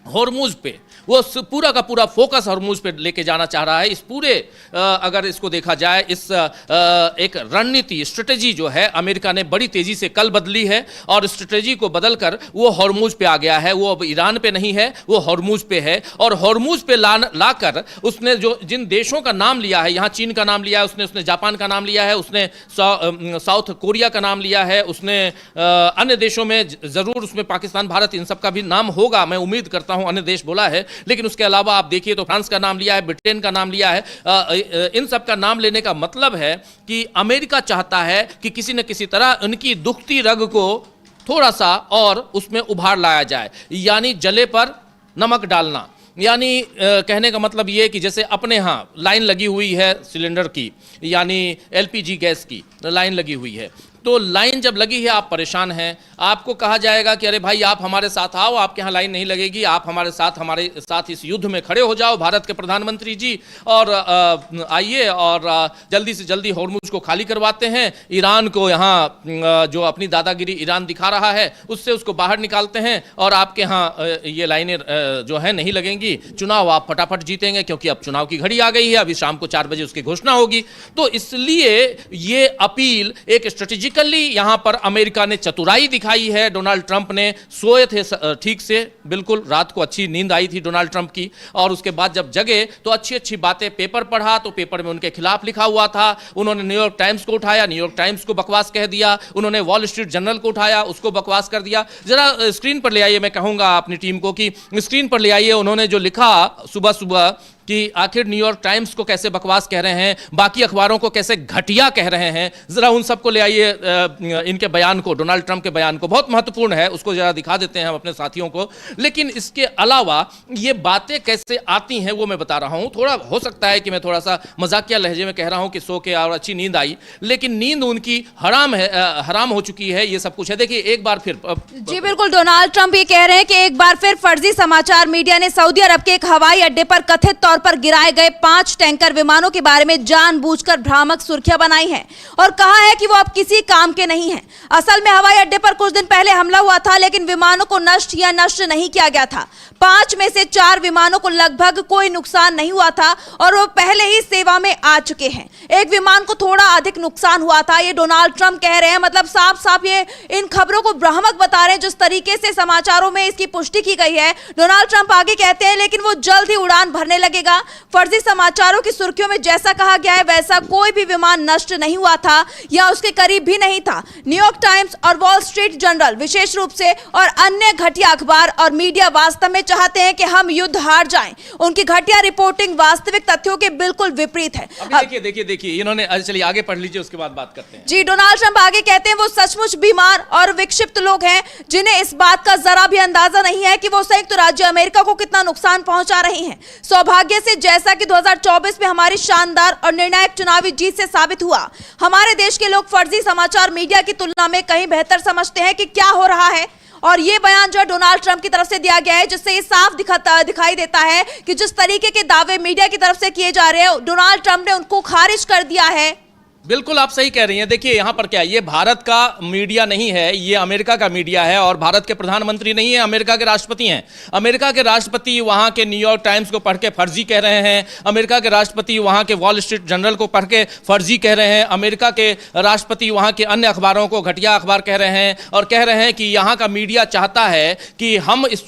हॉर्मुज पे वो पूरा का पूरा फोकस हॉर्मुज पे लेके जाना चाह रहा है। इस पूरे अगर इसको देखा जाए, इस एक रणनीति स्ट्रेटेजी जो है अमेरिका ने बड़ी तेजी से कल बदली है, और स्ट्रेटेजी को बदलकर वो हॉर्मुज पे आ गया है। वो अब ईरान पे नहीं है, वो हॉर्मुज पे है, और हॉर्मुज पे लाकर उसने जो जिन देशों का नाम लिया है, यहाँ चीन का नाम लिया है उसने जापान का नाम लिया है, उसने साउथ कोरिया का नाम लिया है, उसने अन्य देशों में जरूर उसमें पाकिस्तान, भारत, इन सब का भी नाम होगा, मैं उम्मीद करता हूं, अन्य देश बोला है, लेकिन उसके अलावा आप देखिए तो फ्रांस का नाम लिया है, ब्रिटेन का नाम लिया है। इन सब का नाम लेने का मतलब है कि अमेरिका चाहता है कि किसी न किसी तरह उनकी दुखती रग को थोड़ा सा और उसमें उभार लाया जाए, यानी जले पर नमक डालना। यानी कहने का मतलब ये कि जैसे अपने यहाँ लाइन लगी हुई है सिलेंडर की, यानी एलपीजी गैस की लाइन लगी हुई है, तो लाइन जब लगी है आप परेशान हैं, आपको कहा जाएगा कि अरे भाई आप हमारे साथ आओ, आपके यहाँ लाइन नहीं लगेगी, आप हमारे साथ इस युद्ध में खड़े हो जाओ भारत के प्रधानमंत्री जी, और आइए और जल्दी से जल्दी हॉर्मुज को खाली करवाते हैं। ईरान को यहाँ जो अपनी दादागिरी ईरान दिखा रहा है उससे उसको बाहर निकालते हैं, और आपके यहाँ ये लाइनें जो है नहीं लगेंगी, चुनाव आप फटाफट जीतेंगे, क्योंकि अब चुनाव की घड़ी आ गई है, अभी शाम को 4 बजे उसकी घोषणा होगी। तो इसलिए ये अपील एक स्ट्रेटेजी यहां पर अमेरिका ने चतुराई दिखाई है। डोनाल्ड ट्रंप ने सोए थे ठीक से, बिल्कुल रात को अच्छी नींद आई थी डोनाल्ड ट्रंप की, और उसके बाद जब जगे तो अच्छी अच्छी बातें पेपर पढ़ा तो पेपर में उनके खिलाफ लिखा हुआ था। उन्होंने न्यूयॉर्क टाइम्स को उठाया, न्यूयॉर्क टाइम्स को बकवास कह दिया, उन्होंने वॉल स्ट्रीट जर्नल को उठाया, उसको बकवास कर दिया। जरा स्क्रीन पर ले आइए, मैं कहूंगा अपनी टीम को कि स्क्रीन पर ले आइए उन्होंने जो लिखा सुबह सुबह कि आखिर न्यूयॉर्क टाइम्स को कैसे बकवास कह रहे हैं, बाकी अखबारों को कैसे घटिया कह रहे हैं। जरा उन सबको ले आइए, इनके बयान को, डोनाल्ड ट्रंप के बयान को, बहुत महत्वपूर्ण है, उसको जरा दिखा देते हैं हम अपने साथियों को। लेकिन इसके अलावा ये बातें कैसे आती हैं वो मैं बता रहा हूं। थोड़ा हो सकता है कि मैं थोड़ा सा मजाकिया लहजे में कह रहा हूं कि सो के और अच्छी नींद आई, लेकिन नींद उनकी हराम है, हराम हो चुकी है, ये सब कुछ है। देखिए एक बार फिर जी बिल्कुल, डोनाल्ड ट्रंप ये कह रहे हैं कि एक बार फिर फर्जी समाचार मीडिया ने सऊदी अरब के एक हवाई अड्डे पर कथित तौर पर गिराए गए 5 टैंकर विमानों के बारे में जानबूझकर भ्रामक सुर्खियां बनाई हैं और कहा है कि वो अब किसी काम के नहीं हैं। असल में हवाई अड्डे पर कुछ दिन पहले हमला हुआ था, लेकिन विमानों को नष्ट नहीं किया गया था। 5 में से 4 विमानों को लगभग कोई नुकसान नहीं हुआ था और वो पहले ही सेवा में आ चुके हैं। एक विमान को थोड़ा अधिक नुकसान हुआ था, ये डोनाल्ड ट्रंप कह रहे हैं। मतलब साफ साफ ये इन खबरों को भ्रामक बता रहे हैं। जिस तरीके से समाचारों में इसकी पुष्टि की गई है, डोनाल्ड ट्रंप आगे कहते हैं लेकिन वो जल्द ही उड़ान भरने लगेगा। फर्जी समाचारों की सुर्खियों में जैसा कहा गया है वैसा कोई भी विमान नष्ट नहीं हुआ था या उसके करीब भी नहीं था। न्यूयॉर्क टाइम्स और वॉल स्ट्रीट जर्नल विशेष रूप से और अन्य घटिया अखबार और मीडिया वास्तव में चाहते हैं कि हम युद्ध हार जाएं। उनकी घटिया रिपोर्टिंग वास्तविक तथ्यों के बिल्कुल विपरीत है। देखिए इन्होंने, चलिए आगे पढ़ लीजिए, उसके बाद बात करते हैं। जी, डोनाल्ड ट्रंप आगे कहते हैं वो सचमुच बीमार और विक्षिप्त लोग हैं जिन्हें इस बात का जरा भी अंदाजा नहीं है कि वो संयुक्त राज्य अमेरिका को कितना नुकसान पहुंचा रहे हैं। सौभाग्य से जैसा कि 2024 में हमारी शानदार और निर्णायक चुनावी जीत से साबित हुआ, हमारे देश के लोग फर्जी समाचार मीडिया की तुलना में कहीं बेहतर समझते हैं कि क्या हो रहा है। और ये बयान जो डोनाल्ड ट्रंप की तरफ से दिया गया है, जिससे ये साफ दिखाई देता है कि जिस तरीके के दावे मीडिया की तरफ से किए जा रहे हैं, डोनाल्ड ट्रंप ने उनको खारिज कर दिया है। बिल्कुल आप सही कह रही हैं। देखिए यहां पर क्या, ये भारत का मीडिया नहीं है, ये अमेरिका का मीडिया है और भारत के प्रधानमंत्री नहीं है, अमेरिका के राष्ट्रपति हैं। अमेरिका के राष्ट्रपति वहां के न्यूयॉर्क टाइम्स को पढ़ के फर्जी कह रहे हैं, अमेरिका के राष्ट्रपति वहां के वॉल स्ट्रीट जर्नल को पढ़ के फर्जी कह रहे हैं, अमेरिका के राष्ट्रपति वहां के अन्य अखबारों को घटिया अखबार कह रहे हैं और कह रहे हैं कि यहाँ का मीडिया चाहता है कि हम इस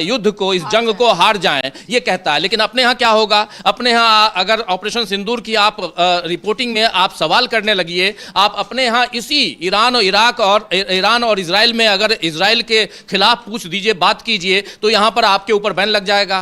युद्ध को, इस जंग को हार जाएं, ये कहता है। लेकिन अपने यहाँ क्या होगा, अपने यहाँ अगर ऑपरेशन सिंदूर की आप रिपोर्टिंग आप सवाल करने लगिए, आप अपने यहां इसी ईरान और इराक और ईरान और इजराइल में अगर इजराइल के खिलाफ पूछ दीजिए, बात कीजिए, तो यहां पर आपके ऊपर बैन लग जाएगा।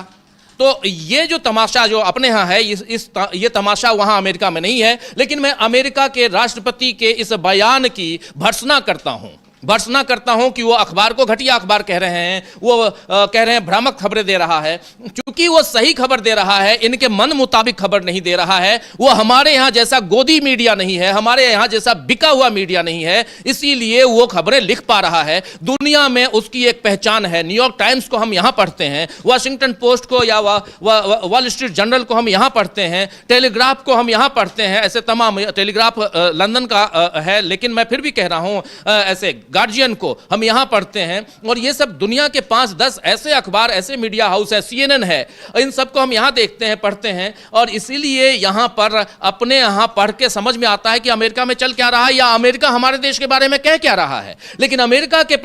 तो ये जो तमाशा जो अपने यहाँ है, ये तमाशा वहां अमेरिका में नहीं है। लेकिन मैं अमेरिका के राष्ट्रपति के इस बयान की भर्त्सना करता हूं कि वो अखबार को घटिया अखबार कह रहे हैं, वो कह रहे हैं भ्रामक खबरें दे रहा है। क्योंकि वो सही खबर दे रहा है, इनके मन मुताबिक खबर नहीं दे रहा है। वो हमारे यहां जैसा गोदी मीडिया नहीं है, हमारे यहां जैसा बिका हुआ मीडिया नहीं है, इसीलिए वो खबरें लिख पा रहा है। दुनिया में उसकी एक पहचान है। न्यूयॉर्क टाइम्स को हम यहां पढ़ते हैं, वाशिंगटन पोस्ट को या वॉल स्ट्रीट जर्नल को हम यहां पढ़ते हैं, टेलीग्राफ को हम यहां पढ़ते हैं। ऐसे तमाम, टेलीग्राफ लंदन का है लेकिन मैं फिर भी कह रहा हूं, ऐसे गार्जियन को हम यहां पढ़ते हैं। और ये सब दुनिया के 5-10 ऐसे अखबार, ऐसे मीडिया हाउस है, CNN है, इन सबको हम यहां देखते हैं, पढ़ते हैं। और इसीलिए यहां पर अपने यहां पढ़ के समझ में आता है कि अमेरिका में चल क्या रहा है या अमेरिका हमारे देश के बारे में कह क्या रहा है। लेकिन अमेरिका के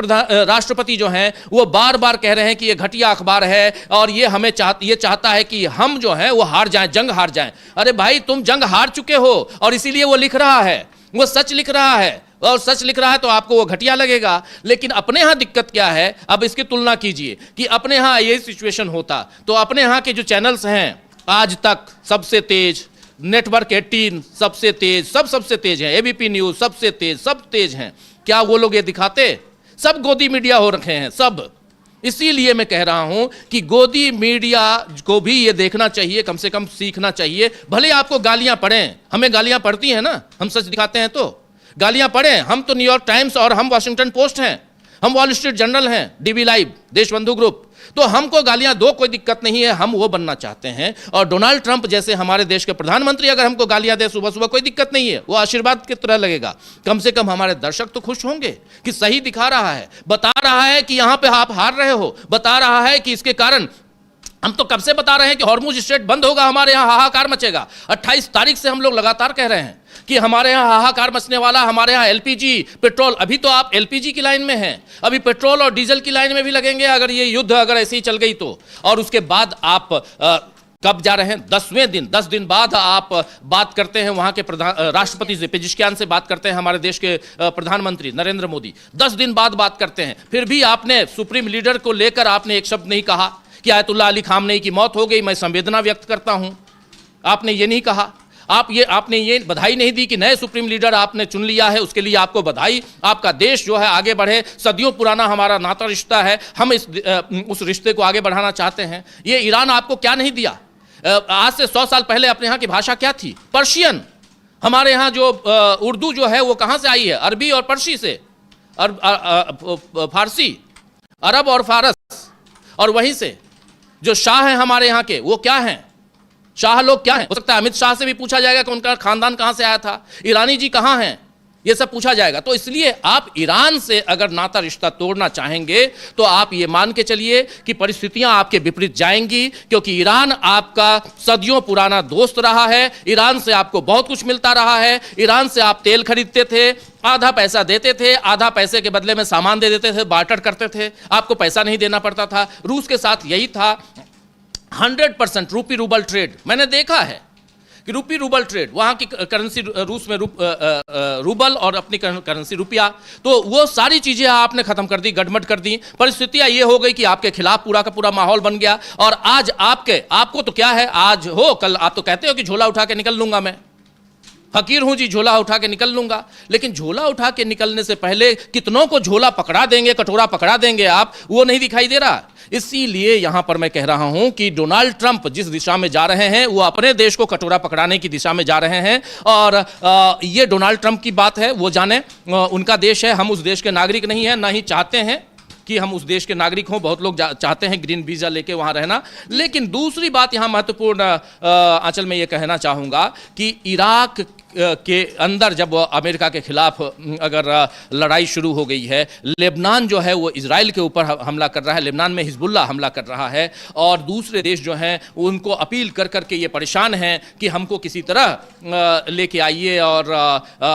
राष्ट्रपति जो हैं वो बार बार कह रहे हैं कि ये घटिया अखबार है और ये हमें ये चाहता है कि हम जो है वो हार जाएं, जंग हार जाएं। अरे भाई, तुम जंग हार चुके हो और इसीलिए वो लिख रहा है, वो सच लिख रहा है। और सच लिख रहा है तो आपको वो घटिया लगेगा। लेकिन अपने यहां दिक्कत क्या है, अब इसकी तुलना कीजिए कि अपने यहां ये सिचुएशन होता तो अपने यहां के जो चैनल्स हैं, आज तक सबसे तेज, नेटवर्क 18 सबसे तेज, सबसे तेज है, ABP न्यूज सबसे तेज, सब तेज हैं, क्या वो लोग ये दिखाते? सब गोदी मीडिया हो रखे हैं सब। इसीलिए मैं कह रहा हूं कि गोदी मीडिया को भी ये देखना चाहिए, कम से कम सीखना चाहिए। भले आपको गालियां पड़ें, हमें गालियां पड़ती हैं ना, हम सच दिखाते हैं तो गालियां पड़ें। हम तो न्यूयॉर्क टाइम्स और हम वाशिंगटन पोस्ट हैं, हम वॉल स्ट्रीट जर्नल हैं, DB लाइव, देशबंधु ग्रुप, तो हमको गालियां दो, कोई दिक्कत नहीं है, हम वो बनना चाहते हैं। और डोनाल्ड ट्रंप जैसे हमारे देश के प्रधानमंत्री अगर हमको गालियां दे सुबह सुबह, कोई दिक्कत नहीं है, वो आशीर्वाद की तरह लगेगा। कम से कम हमारे दर्शक तो खुश होंगे कि सही दिखा रहा है, बता रहा है कि यहां पे आप हार रहे हो, बता रहा है कि इसके कारण हम तो कब से बता रहे हैं कि हॉर्मुज स्ट्रेट बंद होगा, हमारे यहाँ हाहाकार मचेगा। 28 तारीख से हम लोग लगातार कह रहे हैं कि हमारे यहाँ हाहाकार मचने वाला, हमारे यहाँ LPG पेट्रोल, अभी तो आप LPG की लाइन में हैं, अभी पेट्रोल और डीजल की लाइन में भी लगेंगे अगर ये युद्ध अगर ऐसे ही चल गई तो। और उसके बाद आप कब जा रहे हैं? 10 दिन बाद आप बात करते हैं वहां के राष्ट्रपति से, पेजिशकियान से बात करते हैं, हमारे देश के प्रधानमंत्री नरेंद्र मोदी 10 दिन बाद बात करते हैं। फिर भी आपने सुप्रीम लीडर को लेकर आपने एक शब्द नहीं कहा कि आयतुल्लाह अली खामनेई की मौत हो गई, मैं संवेदना व्यक्त करता हूं। आपने ये नहीं कहा, आपने ये बधाई नहीं दी कि नए सुप्रीम लीडर आपने चुन लिया है, उसके लिए आपको बधाई। आपका देश जो है आगे बढ़े, सदियों पुराना हमारा नाता रिश्ता है, हम उस रिश्ते को आगे बढ़ाना चाहते हैं। ये ईरान आपको क्या नहीं दिया? आज से 100 साल पहले अपने यहाँ की भाषा क्या थी? पर्शियन। हमारे यहाँ जो उर्दू जो है वो कहाँ से आई है? अरबी और पर्शी से, फारसी, अरब और फारस, और वहीं से जो शाह हैं हमारे यहाँ के, वो क्या हैं? शाह लोग क्या हैं? हो सकता है अमित शाह से भी पूछा जाएगा कि उनका खानदान कहां से आया था, ईरानी जी कहां हैं, ये सब पूछा जाएगा। तो इसलिए आप ईरान से अगर नाता रिश्ता तोड़ना चाहेंगे तो आप ये मान के चलिए कि परिस्थितियां आपके विपरीत जाएंगी, क्योंकि ईरान आपका सदियों पुराना दोस्त रहा है। ईरान से आपको बहुत कुछ मिलता रहा है। ईरान से आप तेल खरीदते थे, आधा पैसा देते थे, आधा पैसे के बदले में सामान दे देते थे, बार्टर करते थे, आपको पैसा नहीं देना पड़ता था। रूस के साथ यही था, 100% रूपी रूबल ट्रेड। मैंने देखा है कि रूपी रूबल ट्रेड, वहाँ की करेंसी रूस में रूबल और अपनी करेंसी रुपया, तो वो सारी चीज़ें आपने ख़त्म कर दी, गड़बड़ कर दी। परिस्थितियाँ ये हो गई कि आपके खिलाफ पूरा का पूरा माहौल बन गया। और आज आपको तो क्या है, आज हो कल आप तो कहते हो कि झोला उठा के निकल लूँगा, मैं फकीर हूं जी, झोला उठा के निकल लूंगा। लेकिन झोला उठा के निकलने से पहले कितनों को झोला पकड़ा देंगे, कटोरा पकड़ा देंगे आप, वो नहीं दिखाई दे रहा। इसीलिए यहां पर मैं कह रहा हूं कि डोनाल्ड ट्रंप जिस दिशा में जा रहे हैं वो अपने देश को कटोरा पकड़ाने की दिशा में जा रहे हैं। और ये डोनाल्ड ट्रंप की बात है, वो जाने, उनका देश है, हम उस देश के नागरिक नहीं है, ना ही चाहते हैं कि हम उस देश के नागरिक हों। बहुत लोग चाहते हैं ग्रीन वीजा लेके वहां रहना। लेकिन दूसरी बात यहां महत्वपूर्ण आंचल में यह कहना चाहूंगा कि इराक के अंदर जब अमेरिका के खिलाफ अगर लड़ाई शुरू हो गई है, लेबनान जो है वो इजराइल के ऊपर हमला कर रहा है, लेबनान में हिजबुल्ला हमला कर रहा है, और दूसरे देश जो हैं उनको अपील कर करके ये परेशान हैं कि हमको किसी तरह लेके आइए और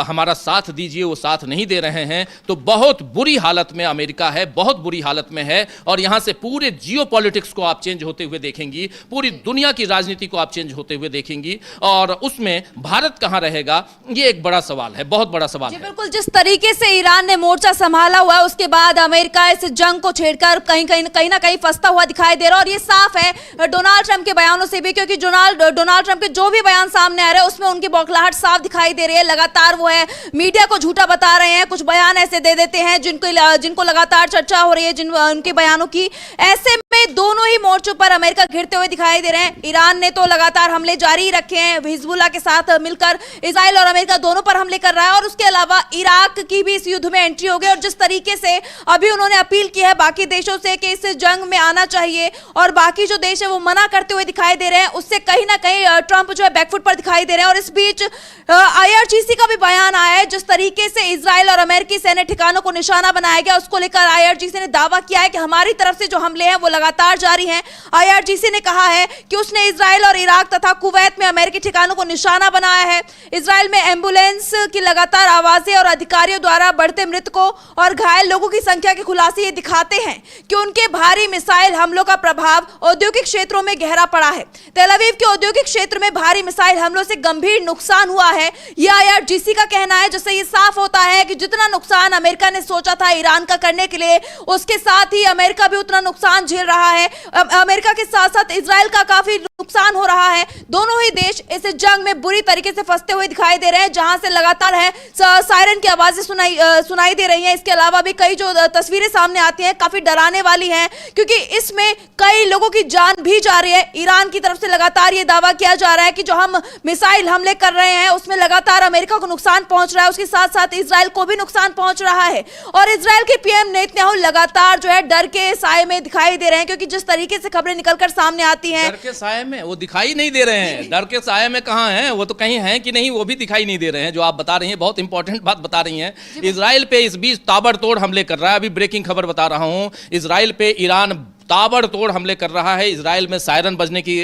हमारा साथ दीजिए, वो साथ नहीं दे रहे हैं। तो बहुत बुरी हालत में अमेरिका है, बहुत बुरी हालत में है। और यहाँ से पूरे जियोपॉलिटिक्स को आप चेंज होते हुए देखेंगी, पूरी दुनिया की राजनीति को आप चेंज होते हुए देखेंगी, और उसमें भारत कहाँ रहेगा, ये एक बड़ा सवाल है, बहुत बड़ा सवाल है। बिल्कुल, जिस तरीके से ईरान ने मोर्चा संभाला हुआ है, उसके बाद अमेरिका इस जंग को छेड़कर कहीं ना कहीं फंसता हुआ दिखाई दे रहा है। और ये साफ है डोनाल्ड ट्रंप के बयानों से भी, क्योंकि डोनाल्ड ट्रंप के जो भी बयान सामने आ रहे हैं उसमें उनकी बौखलाहट साफ दिखाई दे रही है। लगातार वो है मीडिया को झूठा बता रहे हैं, कुछ बयान ऐसे दे देते हैं जिनको लगातार चर्चा हो रही है उनके बयानों की। ऐसे में दोनों ही मोर्चों पर अमेरिका घिरते हुए दिखाई दे रहे हैं। ईरान ने तो लगातार हमले जारी रखे हैं, हिजबुल्लाह के साथ मिलकर इजराइल और अमेरिका दोनों पर हमले कर रहा है। और उसके अलावा इराक की भी इस युद्ध में एंट्री हो गई। और जिस तरीके से अभी उन्होंने अपील की है बाकी देशों से कि इस जंग में आना चाहिए, और बाकी जो देश है वो मना करते हुए दिखाई दे रहे हैं, उससे कहीं ना कहीं ट्रंप जो है बैकफुट पर दिखाई दे रहे हैं। और इस बीच IRGC का भी बयान आया है, जिस तरीके से इजराइल और अमेरिकी सैन्य ठिकानों को निशाना बनाया गया, उसको लेकर IRGC ने दावा किया है कि हमारी तरफ से जो हमले हैं वो लगातार जारी हैं। IRGC ने कहा है कि उसने इजराइल और इराक तथा कुवैत में अमेरिकी ठिकानों को निशाना बनाया है। इजराइल में एम्बुलेंस की लगातार आवाजें और अधिकारियों द्वारा बढ़ते मृतकों और घायल लोगों की संख्या के खुलासे ये दिखाते हैं कि उनके भारी मिसाइल हमलों का प्रभाव औद्योगिक क्षेत्रों में गहरा पड़ा है। तेल अवीव के औद्योगिक क्षेत्र में भारी मिसाइल हमलों से गंभीर नुकसान हुआ है, यह IRGC का कहना है, जिससे ये साफ होता है कि जितना नुकसान अमेरिका ने सोचा था ईरान का करने के लिए, उसके साथ ही अमेरिका भी उतना नुकसान झेल रहा है। अमेरिका के साथ साथ इजराइल का काफी नुकसान हो रहा है। दोनों ही देश इस जंग में बुरी तरीके से फंसते हुए दिखाई दे रहे हैं, जहां से लगातार है सायरन की आवाजें सुनाई दे रही हैं। इसके अलावा भी कई जो तस्वीरें सामने आती हैं काफी डराने वाली हैं, क्योंकि इसमें कई लोगों की जान भी जा रही है। ईरान की तरफ से लगातार ये दावा किया जा रहा है कि जो हम मिसाइल हमले कर रहे हैं उसमें लगातार अमेरिका को नुकसान पहुंच रहा है, उसके साथ साथ इजराइल को भी नुकसान पहुंच रहा है। और इजराइल के PM नेतन्याहू लगातार जो है डर के साए में दिखाई दे रहे हैं, क्योंकि जिस तरीके से खबरें निकलकर सामने आती हैं, डर के साए में वो दिखाई नहीं दे रहे हैं। डर के साए में कहां हैं, वो तो कहीं हैं कि नहीं, वो भी दिखाई नहीं दे रहे हैं। जो आप बता रही हैं बहुत इंपॉर्टेंट बात बता रही हैं। इजराइल पे इस बीच ताबड़तोड़ हमले कर रहा है। अभी ब्रेकिंग खबर बता रहा हूं, इजराइल पे ईरान ताबड़तोड़ हमले कर रहा है। इजराइल में सायरन बजने की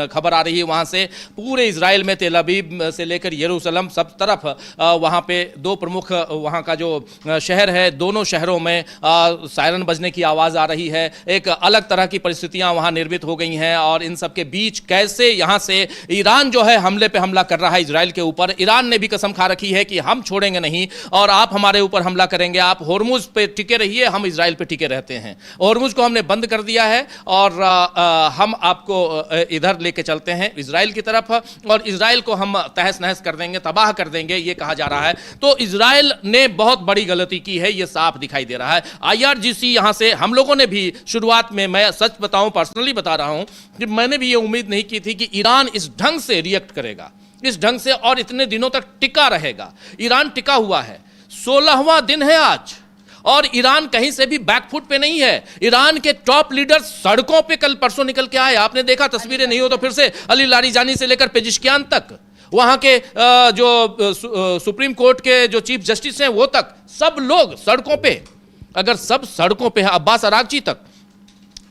खबर आ रही है वहाँ से। पूरे इजराइल में तेल अवीव से लेकर यरूशलेम सब तरफ वहाँ पे दो प्रमुख वहाँ का जो शहर है, दोनों शहरों में सायरन बजने की आवाज़ आ रही है। एक अलग तरह की परिस्थितियाँ वहाँ निर्मित हो गई हैं। और इन सब के बीच कैसे यहाँ से ईरान जो है हमले पे हमला कर रहा है इजराइल के ऊपर। ईरान ने भी कसम खा रखी है कि हम छोड़ेंगे नहीं और आप हमारे ऊपर हमला करेंगे, आप होर्मुज पे टिके रहिए, हम इजराइल पे टिके रहते हैं। होर्मुज को हमने बंद दिया है और हम आपको इधर लेके चलते हैं इजराइल की तरफ, और इजराइल को हम तहस नहस कर देंगे, तबाह कर देंगे, ये कहा जा रहा है। तो इजराइल ने बहुत बड़ी गलती की है, ये साफ दिखाई दे रहा है। IRGC यहां से हम लोगों ने भी शुरुआत में, मैं सच बताऊं, पर्सनली बता रहा हूं कि मैंने भी ये उम्मीद नहीं की थी कि ईरान इस ढंग से रिएक्ट करेगा, इस ढंग से, और इतने दिनों तक टिका रहेगा। ईरान टिका हुआ है, 16वां दिन है आज, और ईरान कहीं से भी बैकफुट पे नहीं है। ईरान के टॉप लीडर सड़कों पे कल परसों निकल के आए, आपने देखा तस्वीरें, नहीं हो तो फिर से अली लारीजानी से लेकर पेजिशकियान तक, वहां के जो सुप्रीम कोर्ट के जो चीफ जस्टिस हैं वो तक, सब लोग सड़कों पे। अगर सब सड़कों पे है, अब्बास अरागची तक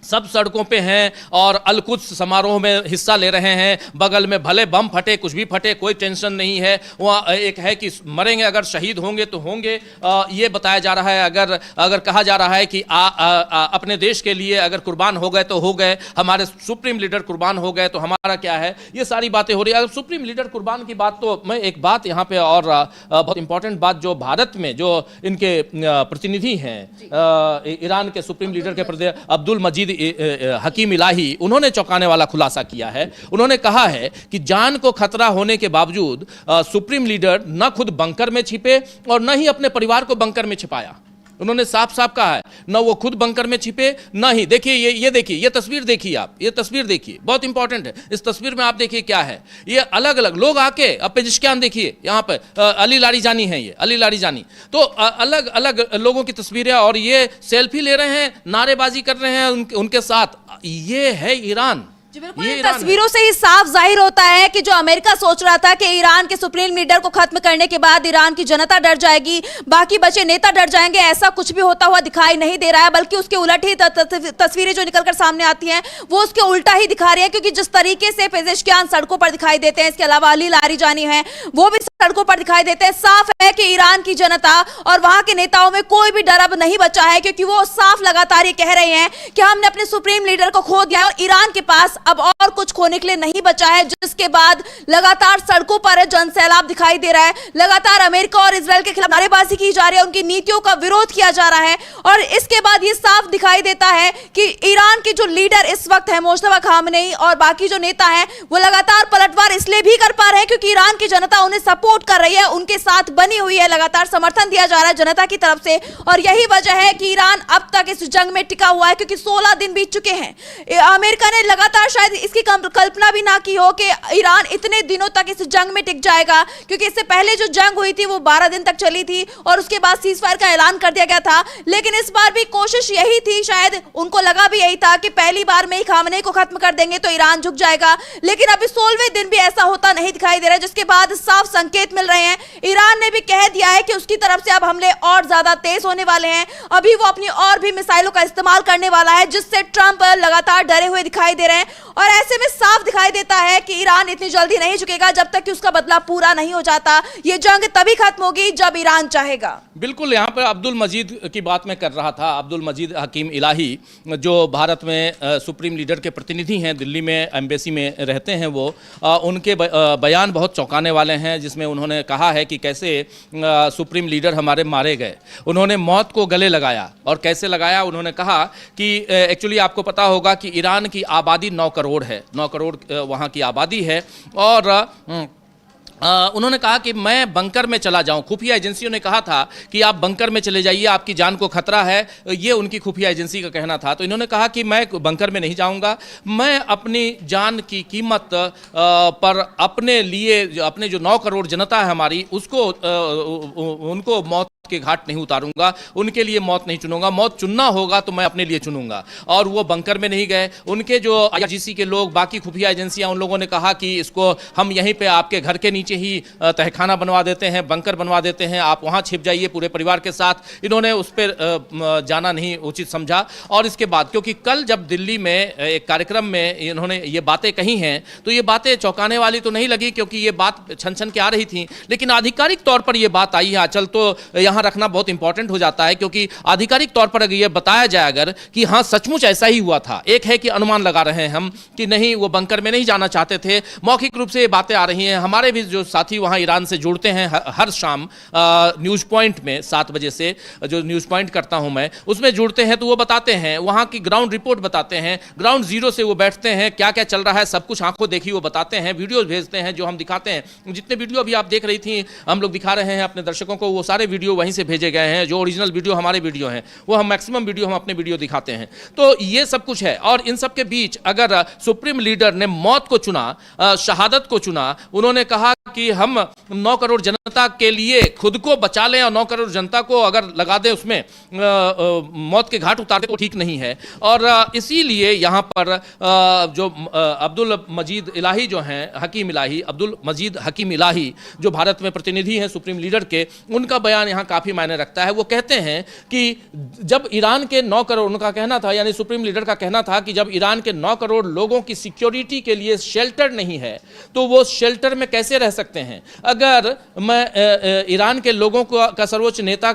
सब सड़कों पे हैं और अल-कुद्स समारोह में हिस्सा ले रहे हैं। बगल में भले बम फटे, कुछ भी फटे, कोई टेंशन नहीं है। वहाँ एक है कि मरेंगे, अगर शहीद होंगे तो होंगे, ये बताया जा रहा है। अगर कहा जा रहा है कि अपने देश के लिए अगर कुर्बान हो गए तो हो गए, हमारे सुप्रीम लीडर कुर्बान हो गए तो हमारा क्या है, ये सारी बातें हो रही है। अगर सुप्रीम लीडर कुर्बान की बात, तो मैं एक बात यहाँ पे और बहुत इंपॉर्टेंट बात, जो भारत में जो इनके प्रतिनिधि हैं ईरान के सुप्रीम लीडर के प्रति अब्दुल मजीद हकीम इलाही, उन्होंने चौंकाने वाला खुलासा किया है। उन्होंने कहा है कि जान को खतरा होने के बावजूद सुप्रीम लीडर न खुद बंकर में छिपे और न ही अपने परिवार को बंकर में छिपाया। उन्होंने साफ साफ कहा है, न वो खुद बंकर में छिपे, न ही, देखिए ये देखिए, ये तस्वीर देखिए आप, ये तस्वीर देखिए, बहुत इंपॉर्टेंट है। इस तस्वीर में आप देखिए क्या है, ये अलग अलग लोग आके, अब पेजिशकियान देखिए, यहाँ पे अली लारीजानी है, ये अली लारीजानी, तो अलग अलग लोगों की तस्वीरें, और ये सेल्फी ले रहे हैं, नारेबाजी कर रहे हैं उनके साथ। ये है ईरान। इन तस्वीरों से ही साफ जाहिर होता है कि जो अमेरिका सोच रहा था कि ईरान के सुप्रीम लीडर को खत्म करने के बाद ईरान की जनता डर जाएगी, बाकी बचे नेता डर जाएंगे, ऐसा कुछ भी होता हुआ दिखाई नहीं दे रहा है। बल्कि उसके उलट ही तस्वीरें जो निकलकर सामने आती हैं वो उसके उल्टा ही दिखा रही है। क्योंकि जिस तरीके से पेजिशकियान सड़कों पर दिखाई देते हैं, इसके अलावा अली लारीजानी है, वो भी सड़कों पर दिखाई देते हैं। साफ है कि ईरान की जनता और वहां के नेताओं में कोई भी डर अब नहीं बचा है, क्योंकि वो साफ लगातार ये कह रहे हैं कि हमने अपने सुप्रीम लीडर को खो दिया और ईरान के पास अब और कुछ खोने के लिए नहीं बचा है। जिसके बाद लगातार सड़कों पर जन सैलाब दिखाई दे रहा है, लगातार अमेरिका और इजराइल के खिलाफ नारेबाजी की जा रही है, उनकी नीतियों का विरोध किया जा रहा है। और इसके बाद ये साफ दिखाई देता है कि ईरान के जो लीडर इस वक्त है, मुश्तबा खामनेई और बाकी जो नेता हैं, वो लगातार पलटवार इसलिए भी कर पा रहे हैं क्योंकि ईरान की जनता उन्हें सपोर्ट कर रही है, उनके साथ बनी हुई है, लगातार समर्थन दिया जा रहा है जनता की तरफ से। और यही वजह है कि ईरान अब तक इस जंग में टिका हुआ है, क्योंकि 16 दिन बीत चुके हैं। अमेरिका ने लगातार शायद इसकी कल्पना भी ना की हो कि ईरान इतने दिनों तक इस जंग में टिक जाएगा, क्योंकि इससे पहले जो जंग हुई थी वो 12 दिन तक चली थी और उसके बाद सीजफायर का ऐलान कर दिया गया था। लेकिन इस बार भी कोशिश यही थी, शायद उनको लगा भी यही था कि पहली बार में ही खामनेई को खत्म कर देंगे तो ईरान झुक जाएगा। लेकिन अभी 16वें दिन भी ऐसा होता नहीं दिखाई दे रहा है, जिसके बाद साफ संकेत मिल रहे हैं। ईरान ने भी कह दिया है कि उसकी तरफ से अब हमले और ज्यादा तेज होने वाले हैं। अभी वो अपनी और भी मिसाइलों का इस्तेमाल करने वाला है, जिससे ट्रंप लगातार डरे हुए दिखाई दे रहे हैं। और ऐसे में साफ दिखाई देता है कि ईरान इतनी जल्दी नहीं झुकेगा जब तक कि उसका बदला पूरा नहीं हो जाता। ये जंग तभी खत्म होगी जब ईरान चाहेगा। बिल्कुल, यहाँ पर अब्दुल मजीद की बात मैं कर रहा था, अब्दुल मजीद हकीम इलाही, जो भारत में सुप्रीम लीडर के प्रतिनिधि हैं, दिल्ली में एम्बेसी में रहते हैं, वो उनके बयान बहुत चौंकाने वाले हैं, जिसमें उन्होंने कहा है कि कैसे सुप्रीम लीडर हमारे मारे गए। उन्होंने मौत को गले लगाया, और कैसे लगाया, उन्होंने कहा कि एक्चुअली आपको पता होगा कि ईरान की आबादी 9 करोड़ है, 9 करोड़ वहाँ की आबादी है। और उन्होंने कहा कि मैं बंकर में चला जाऊं, खुफिया एजेंसियों ने कहा था कि आप बंकर में चले जाइए, आपकी जान को खतरा है, ये उनकी खुफिया एजेंसी का कहना था। तो इन्होंने कहा कि मैं बंकर में नहीं जाऊंगा, मैं अपनी जान की कीमत पर अपने लिए, अपने जो 9 करोड़ जनता है हमारी, उसको उनको मौत के घाट नहीं उतारूंगा, उनके लिए मौत नहीं चुनूंगा। मौत चुनना होगा तो मैं अपने लिए चुनूंगा। और वो बंकर में नहीं गए। उनके जो आईआरजीसी के लोग, बाकी खुफिया एजेंसियां, उन लोगों ने कहा कि इसको हम यहीं पे आपके घर के नीचे ही तहखाना बनवा देते हैं, बंकर बनवा देते हैं, आप वहां छिप जाइए पूरे परिवार के साथ। इन्होंने उस पर जाना नहीं उचित समझा। और इसके बाद, क्योंकि कल जब दिल्ली में एक कार्यक्रम में इन्होंने ये बातें कही हैं, तो ये बातें चौंकाने वाली तो नहीं लगी, क्योंकि ये बात छन छन के आ रही थी। लेकिन आधिकारिक तौर पर यह बात आई है, आंचल, तो यहाँ रखना बहुत इंपॉर्टेंट हो जाता है, क्योंकि आधिकारिक तौर पर अगर यह बताया जाए अगर कि हाँ सचमुच ऐसा ही हुआ था, एक है कि अनुमान लगा रहे हैं हम कि नहीं, वो बंकर में नहीं जाना चाहते थे, मौखिक रूप से ये बातें आ रही हैं। हमारे भी जो साथी वहाँ ईरान से जुड़ते हैं हर शाम न्यूज़ पॉइंट में 7 बजे से जो न्यूज़ पॉइंट करता हूँ मैं, उसमें जुड़ते हैं, तो वो बताते हैं, वहाँ की ग्राउंड रिपोर्ट बताते हैं, ग्राउंड जीरो से वो बैठते हैं, क्या क्या चल रहा है सब कुछ आंखों देखी वो बताते हैं, वीडियोज भेजते हैं जो हम दिखाते हैं। जितने वीडियो अभी आप देख रही थी, हम लोग दिखा रहे हैं अपने दर्शकों को, वो सारे वीडियो वहीं से भेजे गए हैं। जो ओरिजिनल वीडियो हमारे वीडियो हैं, वो हम मैक्सिमम वीडियो हम अपने वीडियो दिखाते हैं। तो ये सब कुछ है। और इन सब के बीच अगर सुप्रीम लीडर ने मौत को चुना, शहादत को चुना, उन्होंने कहा कि हम 9 करोड़ जनता के लिए खुद को बचा लें और 9 करोड़ जनता को अगर लगा दें उसमें मौत के घाट उतार दें तो ठीक नहीं है। और इसीलिए यहाँ पर जो अब्दुल मजीद इलाही जो हैं, हकीम इलाही, अब्दुल मजीद हकीम इलाही जो भारत में प्रतिनिधि हैं सुप्रीम लीडर के, उनका बयान यहाँ काफ़ी मायने रखता है। वो कहते हैं कि जब ईरान के 9 करोड़, उनका कहना था, यानी सुप्रीम लीडर का कहना था कि जब ईरान के 9 करोड़ लोगों की सिक्योरिटी के लिए शेल्टर नहीं है तो वो शेल्टर में कैसे रह सकते हैं। अगर मैं ईरान के लोगों का सर्वोच्च नेता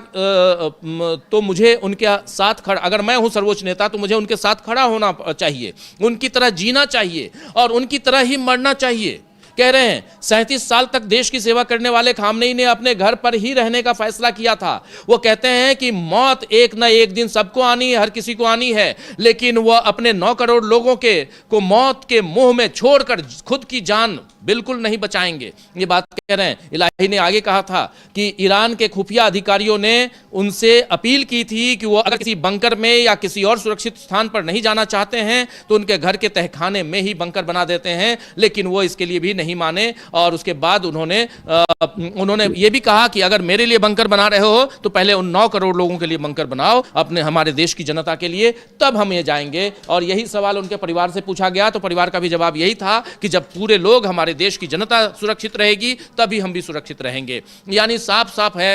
तो मुझे उनके साथ खड़ा, अगर मैं हूं सर्वोच्च नेता तो मुझे उनके साथ खड़ा होना चाहिए, उनकी तरह जीना चाहिए और उनकी तरह ही मरना चाहिए। कह रहे हैं 37 साल तक देश की सेवा करने वाले खामनेई ने अपने घर पर ही रहने का फैसला किया था। वो कहते हैं कि मौत एक न एक दिन सबको आनी है, हर किसी को आनी है, लेकिन वह अपने 9 करोड़ लोगों को मौत के मुंह में छोड़कर खुद की जान बिल्कुल नहीं बचाएंगे। ये बात कह रहे हैं। इलाही ने आगे कहा था कि ईरान के खुफिया अधिकारियों ने उनसे अपील की थी कि वो अगर किसी बंकर में या किसी और सुरक्षित स्थान पर नहीं जाना चाहते हैं तो उनके घर के तहखाने में ही बंकर बना देते हैं, लेकिन वो इसके लिए भी नहीं माने। और उसके बाद उन्होंने ये भी कहा कि अगर मेरे लिए बंकर बना रहे हो तो पहले उन 9 करोड़ लोगों के लिए बंकर बनाओ, अपने हमारे देश की जनता के लिए, तब हम ये जाएंगे। और यही सवाल उनके परिवार से पूछा गया तो परिवार का भी जवाब यही था कि जब पूरे लोग, हमारे देश की जनता सुरक्षित रहेगी तभी हम भी सुरक्षित रहेंगे। यानी साफ साफ है,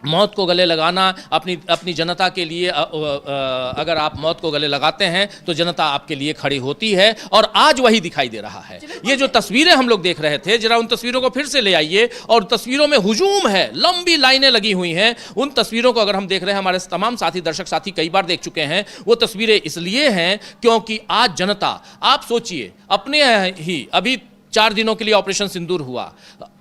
मौत को गले लगाना अपनी जनता के लिए, अगर आप मौत को गले लगाते हैं तो जनता आपके लिए खड़ी होती है। और आज वही दिखाई दे रहा है। ये जो तस्वीरें हम लोग देख रहे थे, जरा उन तस्वीरों को फिर से ले आइए। और तस्वीरों में हुजूम है, लंबी लाइनें लगी हुई हैं। उन तस्वीरों को अगर हम देख रहे हैं, हमारे तमाम साथी, दर्शक साथी कई बार देख चुके हैं। वो तस्वीरें इसलिए हैं क्योंकि आज जनता, आप सोचिए, अपने ही अभी 4 दिनों के लिए ऑपरेशन सिंदूर हुआ,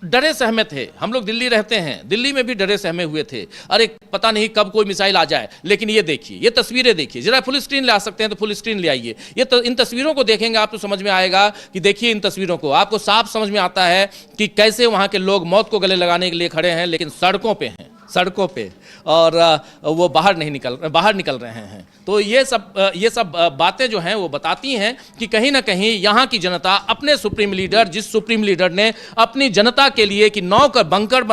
डरे सहमे थे। हम लोग दिल्ली रहते हैं, दिल्ली में भी डरे सहमे हुए थे, अरे पता नहीं कब कोई मिसाइल आ जाए। लेकिन ये देखिए, ये तस्वीरें देखिए, जरा फुल स्क्रीन ले आ सकते हैं तो फुल स्क्रीन ले आइए। इन तस्वीरों को देखेंगे आप तो समझ में आएगा कि देखिए इन तस्वीरों को, आपको साफ समझ में आता है कि कैसे वहां के लोग मौत को गले लगाने के लिए खड़े हैं, लेकिन सड़कों पे हैं, सड़कों पे, और वो बाहर निकल रहे हैं। तो ये सब बातें जो हैं वो बताती हैं कि कहीं ना कहीं यहाँ की जनता अपने सुप्रीम लीडर, जिस सुप्रीम लीडर ने अपनी जनता के लिए कि 9 का बंकर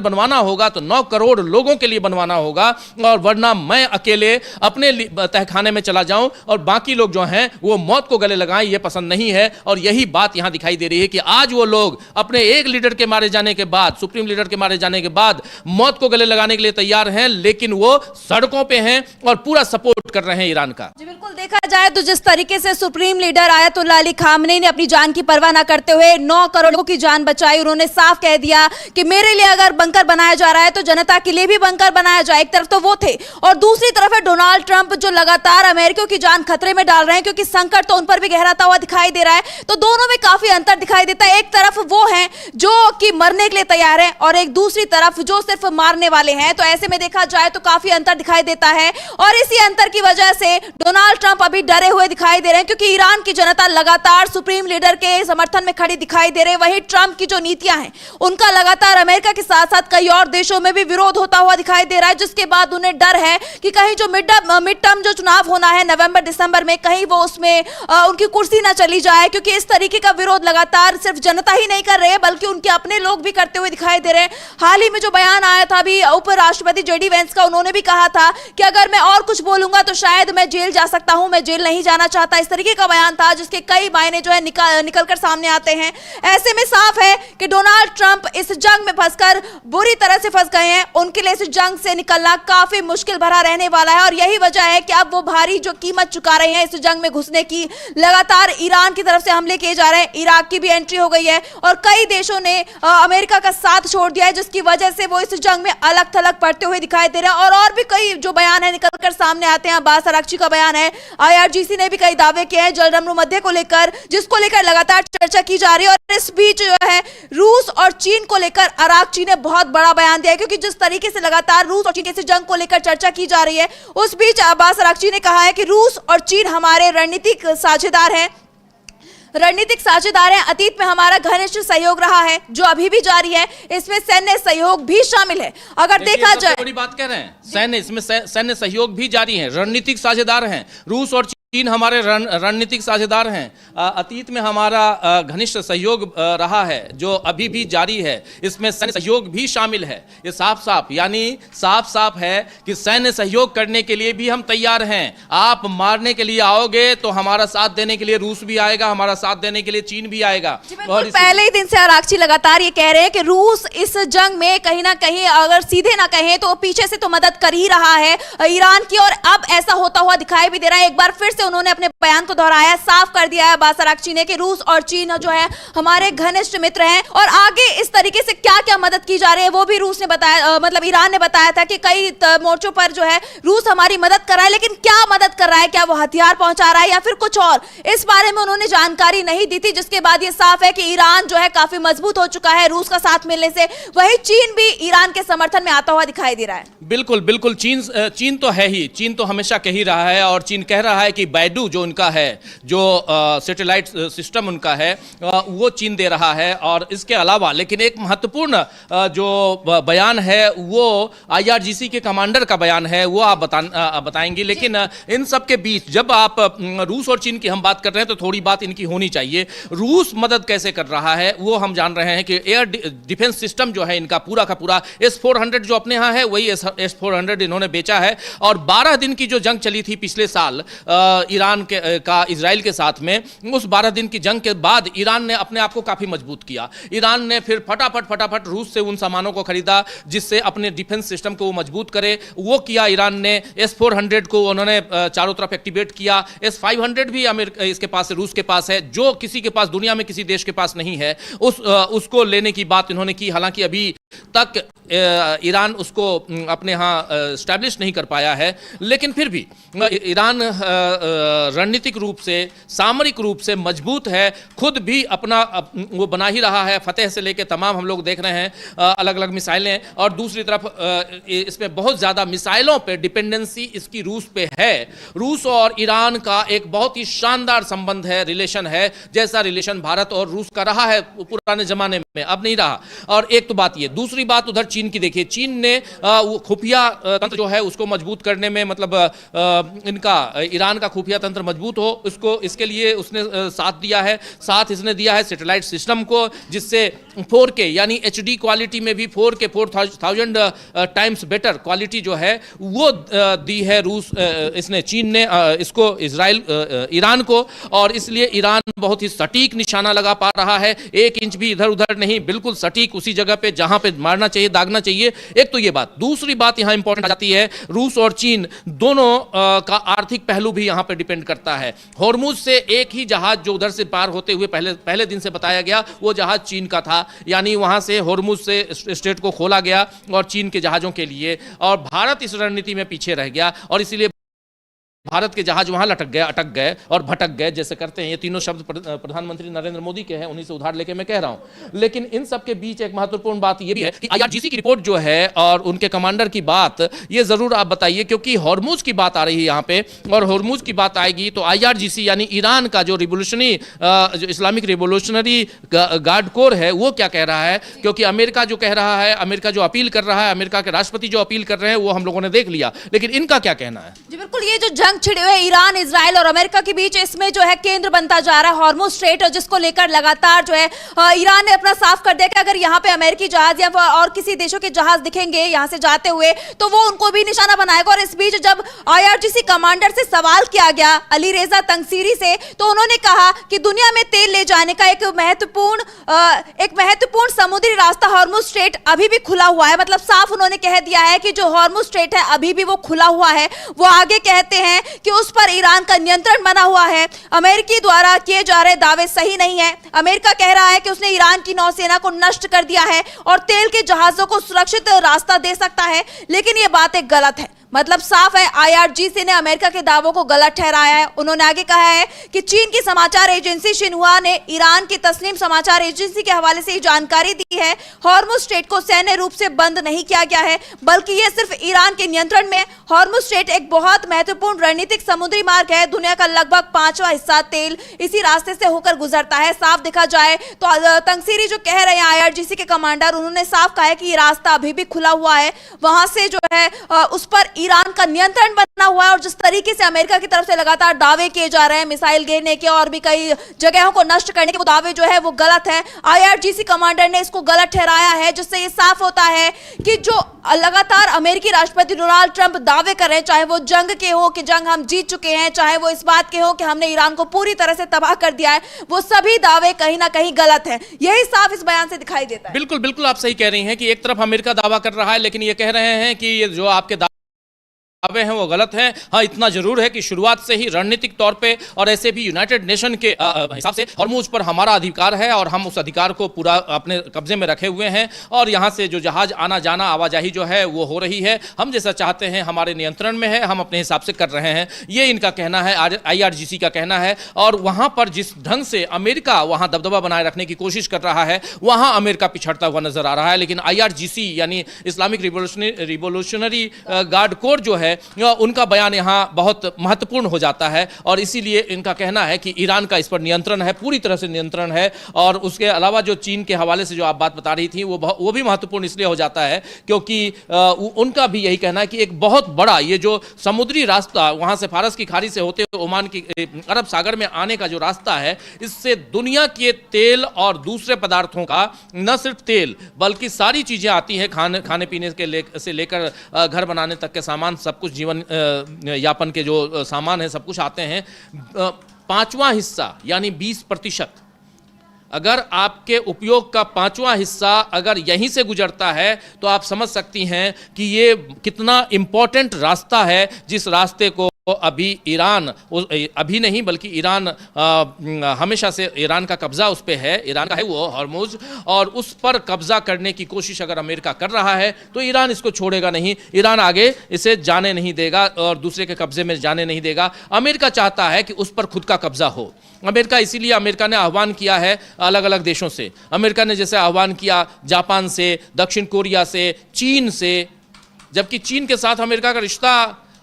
बनवाना होगा तो 9 करोड़ लोगों के लिए बनवाना होगा, और वरना मैं अकेले अपने तहखाने में चला जाऊं और बाकी लोग जो हैं वो मौत को गले लगाएं, ये पसंद नहीं है। और यही बात यहाँ दिखाई दे रही है कि आज वो लोग अपने एक लीडर के मारे जाने के बाद, सुप्रीम लीडर के मारे जाने के बाद, मौत को गले लगाने के लिए तैयार हैं, लेकिन वो सड़कों पे हैं और पूरा सपोर्ट कर रहे हैं ईरान का। जी बिल्कुल, देखा जाए तो जिस तरीके से supreme leader Ayatollah Ali Khamenei ने अपनी जान की परवाह न करते हुए 9 करोड़ लोगों की जान बचाई, उन्होंने साफ कह दिया कि मेरे लिए अगर बंकर बनाया जा रहा है तो जनता के लिए भी बंकर बनाया जाए। एक तरफ तो वो थे और दूसरी तरफ है डोनाल्ड ट्रंप, जो लगातार अमेरिकियों की जान खतरे में डाल रहे हैं, क्योंकि संकट तो उन पर भी गहराता हुआ दिखाई दे रहा है। तो दोनों में काफी अंतर दिखाई देता है। एक तरफ वो हैं जो कि मरने के लिए तैयार है और एक दूसरी तरफ जो सिर्फ मारने वाले हैं। तो ऐसे में देखा जाए तो काफी अंतर दिखाई देता है, और इसी अंतर की वजह से डोनाल्ड ट्रंप अभी डरे हुए दिखाई दे रहे हैं, क्योंकि ईरान की जनता लगातार सुप्रीम लीडर के समर्थन में खड़ी दिखाई दे रही है। वहीं ट्रंप की जो नीतियां हैं उनका लगातार अमेरिका के साथ साथ कई और देशों में भी विरोध होता हुआ दिखाई दे रहा है, जिसके बाद उन्हें डर है कि कहीं जो मिड टर्म जो चुनाव होना है नवंबर दिसंबर में, कहीं वो उसमें उनकी कुर्सी ना चली जाए, क्योंकि इस तरीके का विरोध लगातार सिर्फ जनता ही नहीं कर रहे हैं बल्कि उनके अपने लोग भी करते हुए दिखाई दे रहे हैं। हाल ही में जो बयान आया था अभी उपराष्ट्रपति JD वेंस का, उन्होंने भी कहा था कि अगर मैं और कुछ बोलूंगा तो शायद मैं जेल जा सकता हूं, मैं जेल नहीं जाना चाहता। इस तरीके का बयान था जिसके कई मायने जो है निकल कर सामने आते हैं। ऐसे में साफ है कि डोनाल्ड ट्रंप इस जंग में फंसकर बुरी तरह से फंस गए हैं। उनके लिए इस जंग से निकलना काफी मुश्किल भरा रहने वाला है, और यही वजह है कि अब वो भारी जो कीमत चुका रहे हैं इस जंग में घुसने की। लगातार ईरान की तरफ से हमले किए जा रहे हैं, इराक की भी एंट्री हो गई है और कई देशों ने अमेरिका का साथ छोड़ दिया है, जिसकी वजह से वो इस जंग में अलग थलग पड़ते हुए दिखाई दे रहे हैं। और भी कई जो बयान है निकलकर सामने आते हैं। अब्बास अरागची का बयान है, IRGC ने भी कई दावे किए हैं जलरमरू मध्य को लेकर, जिसको लेकर लगातार चर्चा की जा रही है। और इस बीच जो है रूस और चीन को लेकर अरागची ने बहुत बड़ा बयान दिया है, क्योंकि जिस तरीके से लगातार रूस और चीन की जंग को लेकर चर्चा की जा रही है, उस बीच अब्बास अरागची ने कहा है कि रूस और चीन हमारे रणनीतिक साझेदार हैं, अतीत में हमारा घनिष्ठ सहयोग रहा है जो अभी भी जारी है, इसमें सैन्य सहयोग भी शामिल है। अगर देखा जाए, बड़ी बात कह रहे हैं, सैन्य सहयोग भी जारी है, रणनीतिक साझेदार हैं रूस और चीन हमारे रणनीतिक साझेदार हैं। अतीत में हमारा घनिष्ठ सहयोग रहा है जो अभी भी जारी है, इसमें सैन्य सहयोग भी शामिल है। ये साफ साफ है कि सैन्य सहयोग करने के लिए भी हम तैयार हैं। आप मारने के लिए आओगे तो हमारा साथ देने के लिए रूस भी आएगा, हमारा साथ देने के लिए चीन भी आएगा। और पहले ही दिन से आराघची लगातार ये कह रहे हैं कि रूस इस जंग में कहीं ना कहीं अगर सीधे ना कहें तो पीछे से तो मदद कर ही रहा है ईरान की, और अब ऐसा होता हुआ दिखाई भी दे रहा है। एक बार फिर उन्होंने अपने बयान को दोहराया, साफ कर दिया है अब्बास अराघची ने कि रूस और चीन जो है हमारे घनिष्ठ मित्र हैं, और आगे इस तरीके से क्या क्या मदद की जा रही है वो भी रूस ने बताया, मतलब ईरान ने बताया था कि कई मोर्चों पर जो है रूस हमारी मदद कर रहा है। लेकिन क्या मदद कर रहा है, क्या वो हथियार पहुंचा रहा है या फिर कुछ और, इस बारे में उन्होंने जानकारी नहीं दी थी। जिसके बाद ये साफ है कि ईरान जो है काफी मजबूत हो चुका है रूस का साथ मिलने से। वहीं चीन भी ईरान के समर्थन में आता हुआ दिखाई दे रहा है। बिल्कुल चीन तो है ही, चीन तो हमेशा कह ही रहा है, और चीन कह रहा है कि बैडू जो उनका है, जो सैटेलाइट सिस्टम उनका है, वो चीन दे रहा है। और इसके अलावा लेकिन एक महत्वपूर्ण जो बयान है वो IRGC के कमांडर का बयान है, वो आप बताएंगे। लेकिन इन सब के बीच जब आप रूस और चीन की हम बात कर रहे हैं तो थोड़ी बात इनकी होनी चाहिए। रूस मदद कैसे कर रहा है वो हम जान रहे हैं कि एयर डिफेंस सिस्टम जो है इनका पूरा का पूरा S-400 जो अपने यहाँ है वही S-400 इन्होंने बेचा है। और 12 दिन की जो जंग चली थी पिछले साल ईरान का इजराइल के साथ में, उस 12 दिन की जंग के बाद ईरान ने अपने आप को काफी मजबूत किया। ईरान ने फिर फटाफट रूस से उन सामानों को खरीदा जिससे अपने डिफेंस सिस्टम को वो मजबूत करे। वो किया ईरान ने। S-400 को उन्होंने चारों तरफ एक्टिवेट किया। S-500 भी अमेरिका इसके पास है, रूस के पास है, जो किसी के पास दुनिया में किसी देश के पास नहीं है। उसको लेने की बात इन्होंने की। हालांकि अभी तक ईरान उसको अपने यहाँ स्टैब्लिश नहीं कर पाया है, लेकिन फिर भी ईरान रणनीतिक रूप से, सामरिक रूप से मजबूत है। खुद भी अपना वो बना ही रहा है। फतेह से लेकर तमाम हम लोग देख रहे हैं अलग अलग मिसाइलें, और दूसरी तरफ इसमें बहुत ज़्यादा मिसाइलों पे डिपेंडेंसी इसकी रूस पे है। रूस और ईरान का एक बहुत ही शानदार संबंध है, रिलेशन है, जैसा रिलेशन भारत और रूस का रहा है पुराने जमाने में, अब नहीं रहा। और एक तो बात ये, दूसरी बात उधर चीन की देखिए। चीन ने वो खुफिया तंत्र जो है उसको मजबूत करने में, मतलब इनका ईरान का खुफिया तंत्र मजबूत हो उसको, इसके लिए उसने साथ दिया है। साथ इसने दिया है सैटेलाइट सिस्टम को, जिससे 4K यानी HD क्वालिटी में भी 4K 4000 टाइम्स बेटर क्वालिटी जो है वो दी है रूस, इसने, चीन ने इसको ईरान को। और इसलिए ईरान बहुत ही सटीक निशाना लगा पा रहा है, 1 इंच भी इधर उधर नहीं, बिल्कुल सटीक उसी जगह पे जहां पे मारना चाहिए, दागना चाहिए। एक तो ये बात। दूसरी बात यहां इंपॉर्टेंट आ जाती है, रूस और चीन दोनों का आर्थिक पहलू भी यहां पे डिपेंड करता है। हॉर्मुज से एक ही जहाज जो उधर से पार होते हुए पहले दिन से बताया गया, वो जहाज चीन का था, यानी वहां से हॉर्मुज से स्ट्रेट को खोला गया और चीन के जहाजों के लिए, और भारत इस रणनीति में पीछे रह गया, और इसलिए भारत के जहाज वहां अटक गए और भटक गए, जैसे करते हैं। ये तीनों शब्द प्रधानमंत्री नरेंद्र मोदी के हैं, उन्हीं से उधार लेके मैं कह रहा हूं। लेकिन इन सब के बीच एक महत्वपूर्ण बात ये भी है कि IRGC की रिपोर्ट जो है और उनके कमांडर की बात, ये जरूर आप बताइए, क्योंकि हॉर्मुज की बात आ रही है यहां पे, और हॉर्मुज की बात आएगी तो IRGC यानी ईरान का जो जो इस्लामिक रिवोल्यूशनरी गार्ड कोर है, वो क्या कह रहा है। क्योंकि अमेरिका जो कह रहा है, अमेरिका जो अपील कर रहा है, अमेरिका के राष्ट्रपति जो अपील कर रहे हैं, वो हम लोगों ने देख लिया, लेकिन इनका क्या कहना है। जी बिल्कुल, ये जो जंग छिड़े हुए ईरान, इजराइल और अमेरिका के बीच, इसमें जो है केंद्र बनता जा रहा है हॉर्मुज स्ट्रेट, जिसको लेकर लगातार जो है ईरान ने अपना साफ कर दिया कि अगर यहाँ पे अमेरिकी जहाज या और किसी देशों के जहाज दिखेंगे यहाँ से जाते हुए तो वो उनको भी निशाना बनाएगा। और इस बीच जब IRGC कमांडर से सवाल किया गया अली रेजा तंगसीरी से, तो उन्होंने कहा कि दुनिया में तेल ले जाने का एक महत्वपूर्ण समुद्री रास्ता हॉर्मुज स्ट्रेट अभी भी खुला हुआ है। मतलब साफ उन्होंने कह दिया है कि जो हॉर्मुज स्ट्रेट है अभी भी वो खुला हुआ है। वो आगे कहते हैं कि उस पर ईरान का नियंत्रण बना हुआ है। अमेरिकी द्वारा किए जा रहे दावे सही नहीं है। अमेरिका कह रहा है कि उसने ईरान की नौसेना को नष्ट कर दिया है और तेल के जहाजों को सुरक्षित रास्ता दे सकता है, लेकिन ये बातें गलत है। मतलब साफ है, IRGC ने अमेरिका के दावों को गलत ठहराया है। उन्होंने आगे कहा है कि चीन की समाचार एजेंसी शिन्हुआ ने ईरान की तस्नीम समाचार एजेंसी के हवाले से जानकारी दी है, हॉर्मुज स्ट्रेट को सैन्य रूप से बंद नहीं किया गया है, बल्कि यह सिर्फ ईरान के नियंत्रण में। हॉर्मुज स्ट्रेट एक बहुत महत्वपूर्ण रणनीतिक समुद्री मार्ग है। दुनिया का लगभग 5वां हिस्सा तेल इसी रास्ते से होकर गुजरता है। साफ देखा जाए तो तंगसीरी जो कह रहे हैं IRGC के कमांडर, उन्होंने साफ कहा है कि ये रास्ता अभी भी खुला हुआ है। वहां से जो है उस पर ईरान का नियंत्रण बना हुआ है और जिस तरीके से अमेरिका की तरफ से लगातार दावे किए जा रहे हैं मिसाइल गिरने के और भी कई जगहों को नष्ट करने के, वो दावे जो है वो गलत है। IRGC कमांडर ने इसको गलत ठहराया है, जिससे ये साफ होता है कि जो लगातार अमेरिकी राष्ट्रपति डोनाल्ड ट्रंप दावे कर रहे हैं, चाहे वो जंग के हो कि जंग हम जीत चुके हैं, चाहे वो इस बात के हो कि हमने ईरान को पूरी तरह से तबाह कर दिया है, वो सभी दावे कहीं ना कहीं गलत हैं। यही साफ इस बयान से दिखाई देता है। बिल्कुल बिल्कुल आप सही कह रही हैं कि एक तरफ अमेरिका दावा कर रहा है, लेकिन ये कह रहे हैं कि ये जो आपके दावे हैं वो गलत हैं। हाँ, इतना जरूर है कि शुरुआत से ही रणनीतिक तौर पे और ऐसे भी यूनाइटेड नेशन के हिसाब से हॉर्मुज पर हमारा अधिकार है और हम उस अधिकार को पूरा अपने कब्जे में रखे हुए हैं और यहाँ से जो जहाज आना जाना आवाजाही जो है वो हो रही है, हम जैसा चाहते हैं हमारे नियंत्रण में है, हम अपने हिसाब से कर रहे हैं। ये इनका कहना है, IRGC का कहना है। और वहाँ पर जिस ढंग से अमेरिका वहाँ दबदबा बनाए रखने की कोशिश कर रहा है, वहाँ अमेरिका पिछड़ता हुआ नजर आ रहा है। लेकिन IRGC यानी इस्लामिक रिवोल्यूशनरी गार्ड कोर जो है उनका बयान यहाँ बहुत महत्वपूर्ण हो जाता है और इसीलिए इनका कहना है कि ईरान का इस पर नियंत्रण है, पूरी तरह से नियंत्रण है। और उसके अलावा जो चीन के हवाले से जो आप बात बता रही थी वो भी महत्वपूर्ण इसलिए हो जाता है क्योंकि उनका भी यही कहना है कि एक बहुत बड़ा ये जो समुद्री रास्ता वहाँ से फारस की खाड़ी से होते हुए ओमान की अरब सागर में आने का जो रास्ता है, इससे दुनिया के तेल और दूसरे पदार्थों का, न सिर्फ तेल बल्कि सारी चीज़ें आती हैं, खाने पीने के से लेकर घर बनाने तक के सामान, सब कुछ जीवन यापन के जो सामान है सब कुछ आते हैं। 5वां हिस्सा यानी 20%, अगर आपके उपयोग का 5वां हिस्सा अगर यहीं से गुजरता है तो आप समझ सकती हैं कि ये कितना इंपॉर्टेंट रास्ता है, जिस रास्ते को अभी ईरान, अभी नहीं बल्कि ईरान हमेशा से ईरान का कब्जा उस पे है, ईरान का है वो हॉर्मुज, और उस पर कब्जा करने की कोशिश अगर अमेरिका कर रहा है तो ईरान इसको छोड़ेगा नहीं, ईरान आगे इसे जाने नहीं देगा और दूसरे के कब्जे में जाने नहीं देगा। अमेरिका चाहता है कि उस पर खुद का कब्जा हो। अमेरिका इसीलिए अमेरिका ने आह्वान किया है अलग अलग देशों से, अमेरिका ने जैसे आह्वान किया जापान से, दक्षिण कोरिया से, चीन से, जबकि चीन के साथ अमेरिका का रिश्ता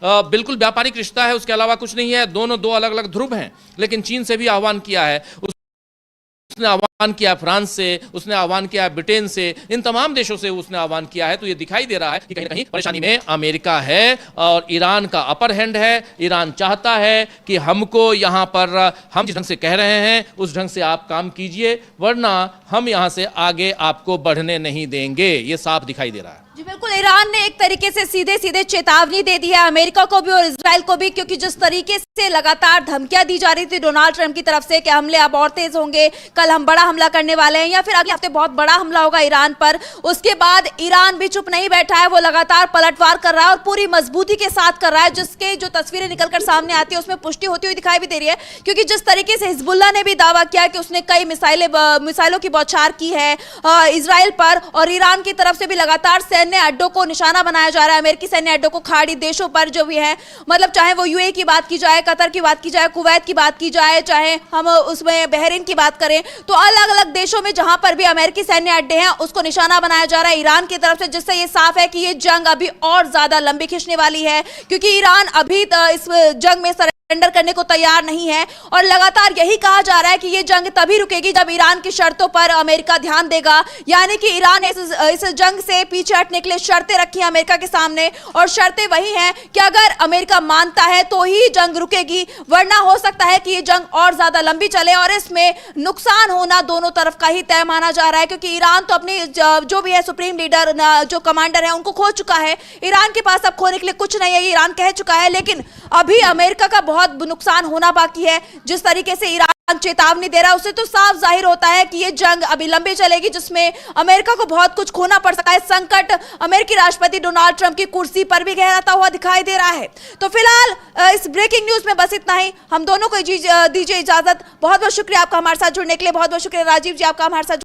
बिल्कुल व्यापारिक रिश्ता है, उसके अलावा कुछ नहीं है, दोनों दो अलग अलग ध्रुव हैं। लेकिन चीन से भी आह्वान किया है, उसने आह्वान किया फ्रांस से, उसने आह्वान किया ब्रिटेन से, इन तमाम देशों से उसने आह्वान किया है। तो ये दिखाई दे रहा है कि कहीं ना कहीं परेशानी में अमेरिका है और ईरान का अपर हैंड है। ईरान चाहता है कि हमको यहाँ पर हम जिस ढंग से कह रहे हैं उस ढंग से आप काम कीजिए, वरना हम यहाँ से आगे आपको बढ़ने नहीं देंगे। ये साफ दिखाई दे रहा है। जी बिल्कुल, ईरान ने एक तरीके से सीधे सीधे चेतावनी दे दी है अमेरिका को भी और इजराइल को भी, क्योंकि जिस तरीके से लगातार धमकियां दी जा रही थी डोनाल्ड ट्रंप की तरफ से कि हमले अब और तेज होंगे, कल हम बड़ा हमला करने वाले हैं या फिर अगले हफ्ते बहुत बड़ा हमला होगा ईरान पर, उसके बाद ईरान भी चुप नहीं बैठा है, वो लगातार पलटवार कर रहा है और पूरी मजबूती के साथ कर रहा है, जिसके जो तस्वीरें निकलकर सामने आती है उसमें पुष्टि होती हुई दिखाई भी दे रही है। क्योंकि जिस तरीके से हिजबुल्लाह ने भी दावा किया कि उसने कई मिसाइलों की बौछार की है इजराइल पर, और ईरान की तरफ से भी लगातार सैन्य अड्डों को निशाना बनाया जा रहा है, अमेरिकी सैन्य अड्डों को, खाड़ी देशों पर जो भी है, मतलब चाहे वो यूएई की बात की जाए, कतर की बात की जाए, कुवैत की बात की जाए, चाहे हम उसमें बहरीन की बात करें, तो अलग अलग देशों में जहां पर भी अमेरिकी सैन्य अड्डे हैं उसको निशाना बनाया जा रहा है ईरान की तरफ से, जिससे ये साफ है कि ये जंग अभी और ज्यादा लंबी खींचने वाली है, क्योंकि ईरान अभी इस जंग में सरेंडर करने को तैयार नहीं है और लगातार यही कहा जा रहा है कि ये जंग तभी रुकेगी जब ईरान की शर्तों पर अमेरिका ध्यान देगा। यानी कि ईरान इस जंग से पीछे हटने के लिए शर्तें रखी हैं अमेरिका के सामने, और शर्तें वही हैं कि अगर अमेरिका मानता है तो ही जंग रुकेगी, वरना हो सकता है कि ये जंग और ज्यादा लंबी चले और इसमें नुकसान होना दोनों तरफ का ही तय माना जा रहा है। क्योंकि ईरान तो अपनी जो भी है सुप्रीम लीडर, जो कमांडर है, उनको खो चुका है, ईरान के पास अब खोने के लिए कुछ नहीं है, ये ईरान कह चुका है। लेकिन अभी अमेरिका का बहुत नुकसान होना बाकी है। जिस तरीके से ईरान चेतावनी दे रहा है उससे तो साफ जाहिर होता है कि ये जंग अभी लंबी चलेगी, जिसमें अमेरिका को बहुत कुछ खोना पड़ सकता है। संकट अमेरिकी राष्ट्रपति डोनाल्ड ट्रंप की कुर्सी पर भी गहराता हुआ दिखाई दे रहा है। तो फिलहाल इस ब्रेकिंग न्यूज में बस इतना ही। हम दोनों को दीजिए इजाजत। बहुत बहुत शुक्रिया आपका हमारे साथ जुड़ने के लिए, बहुत बहुत शुक्रिया राजीव जी आपका हमारे साथ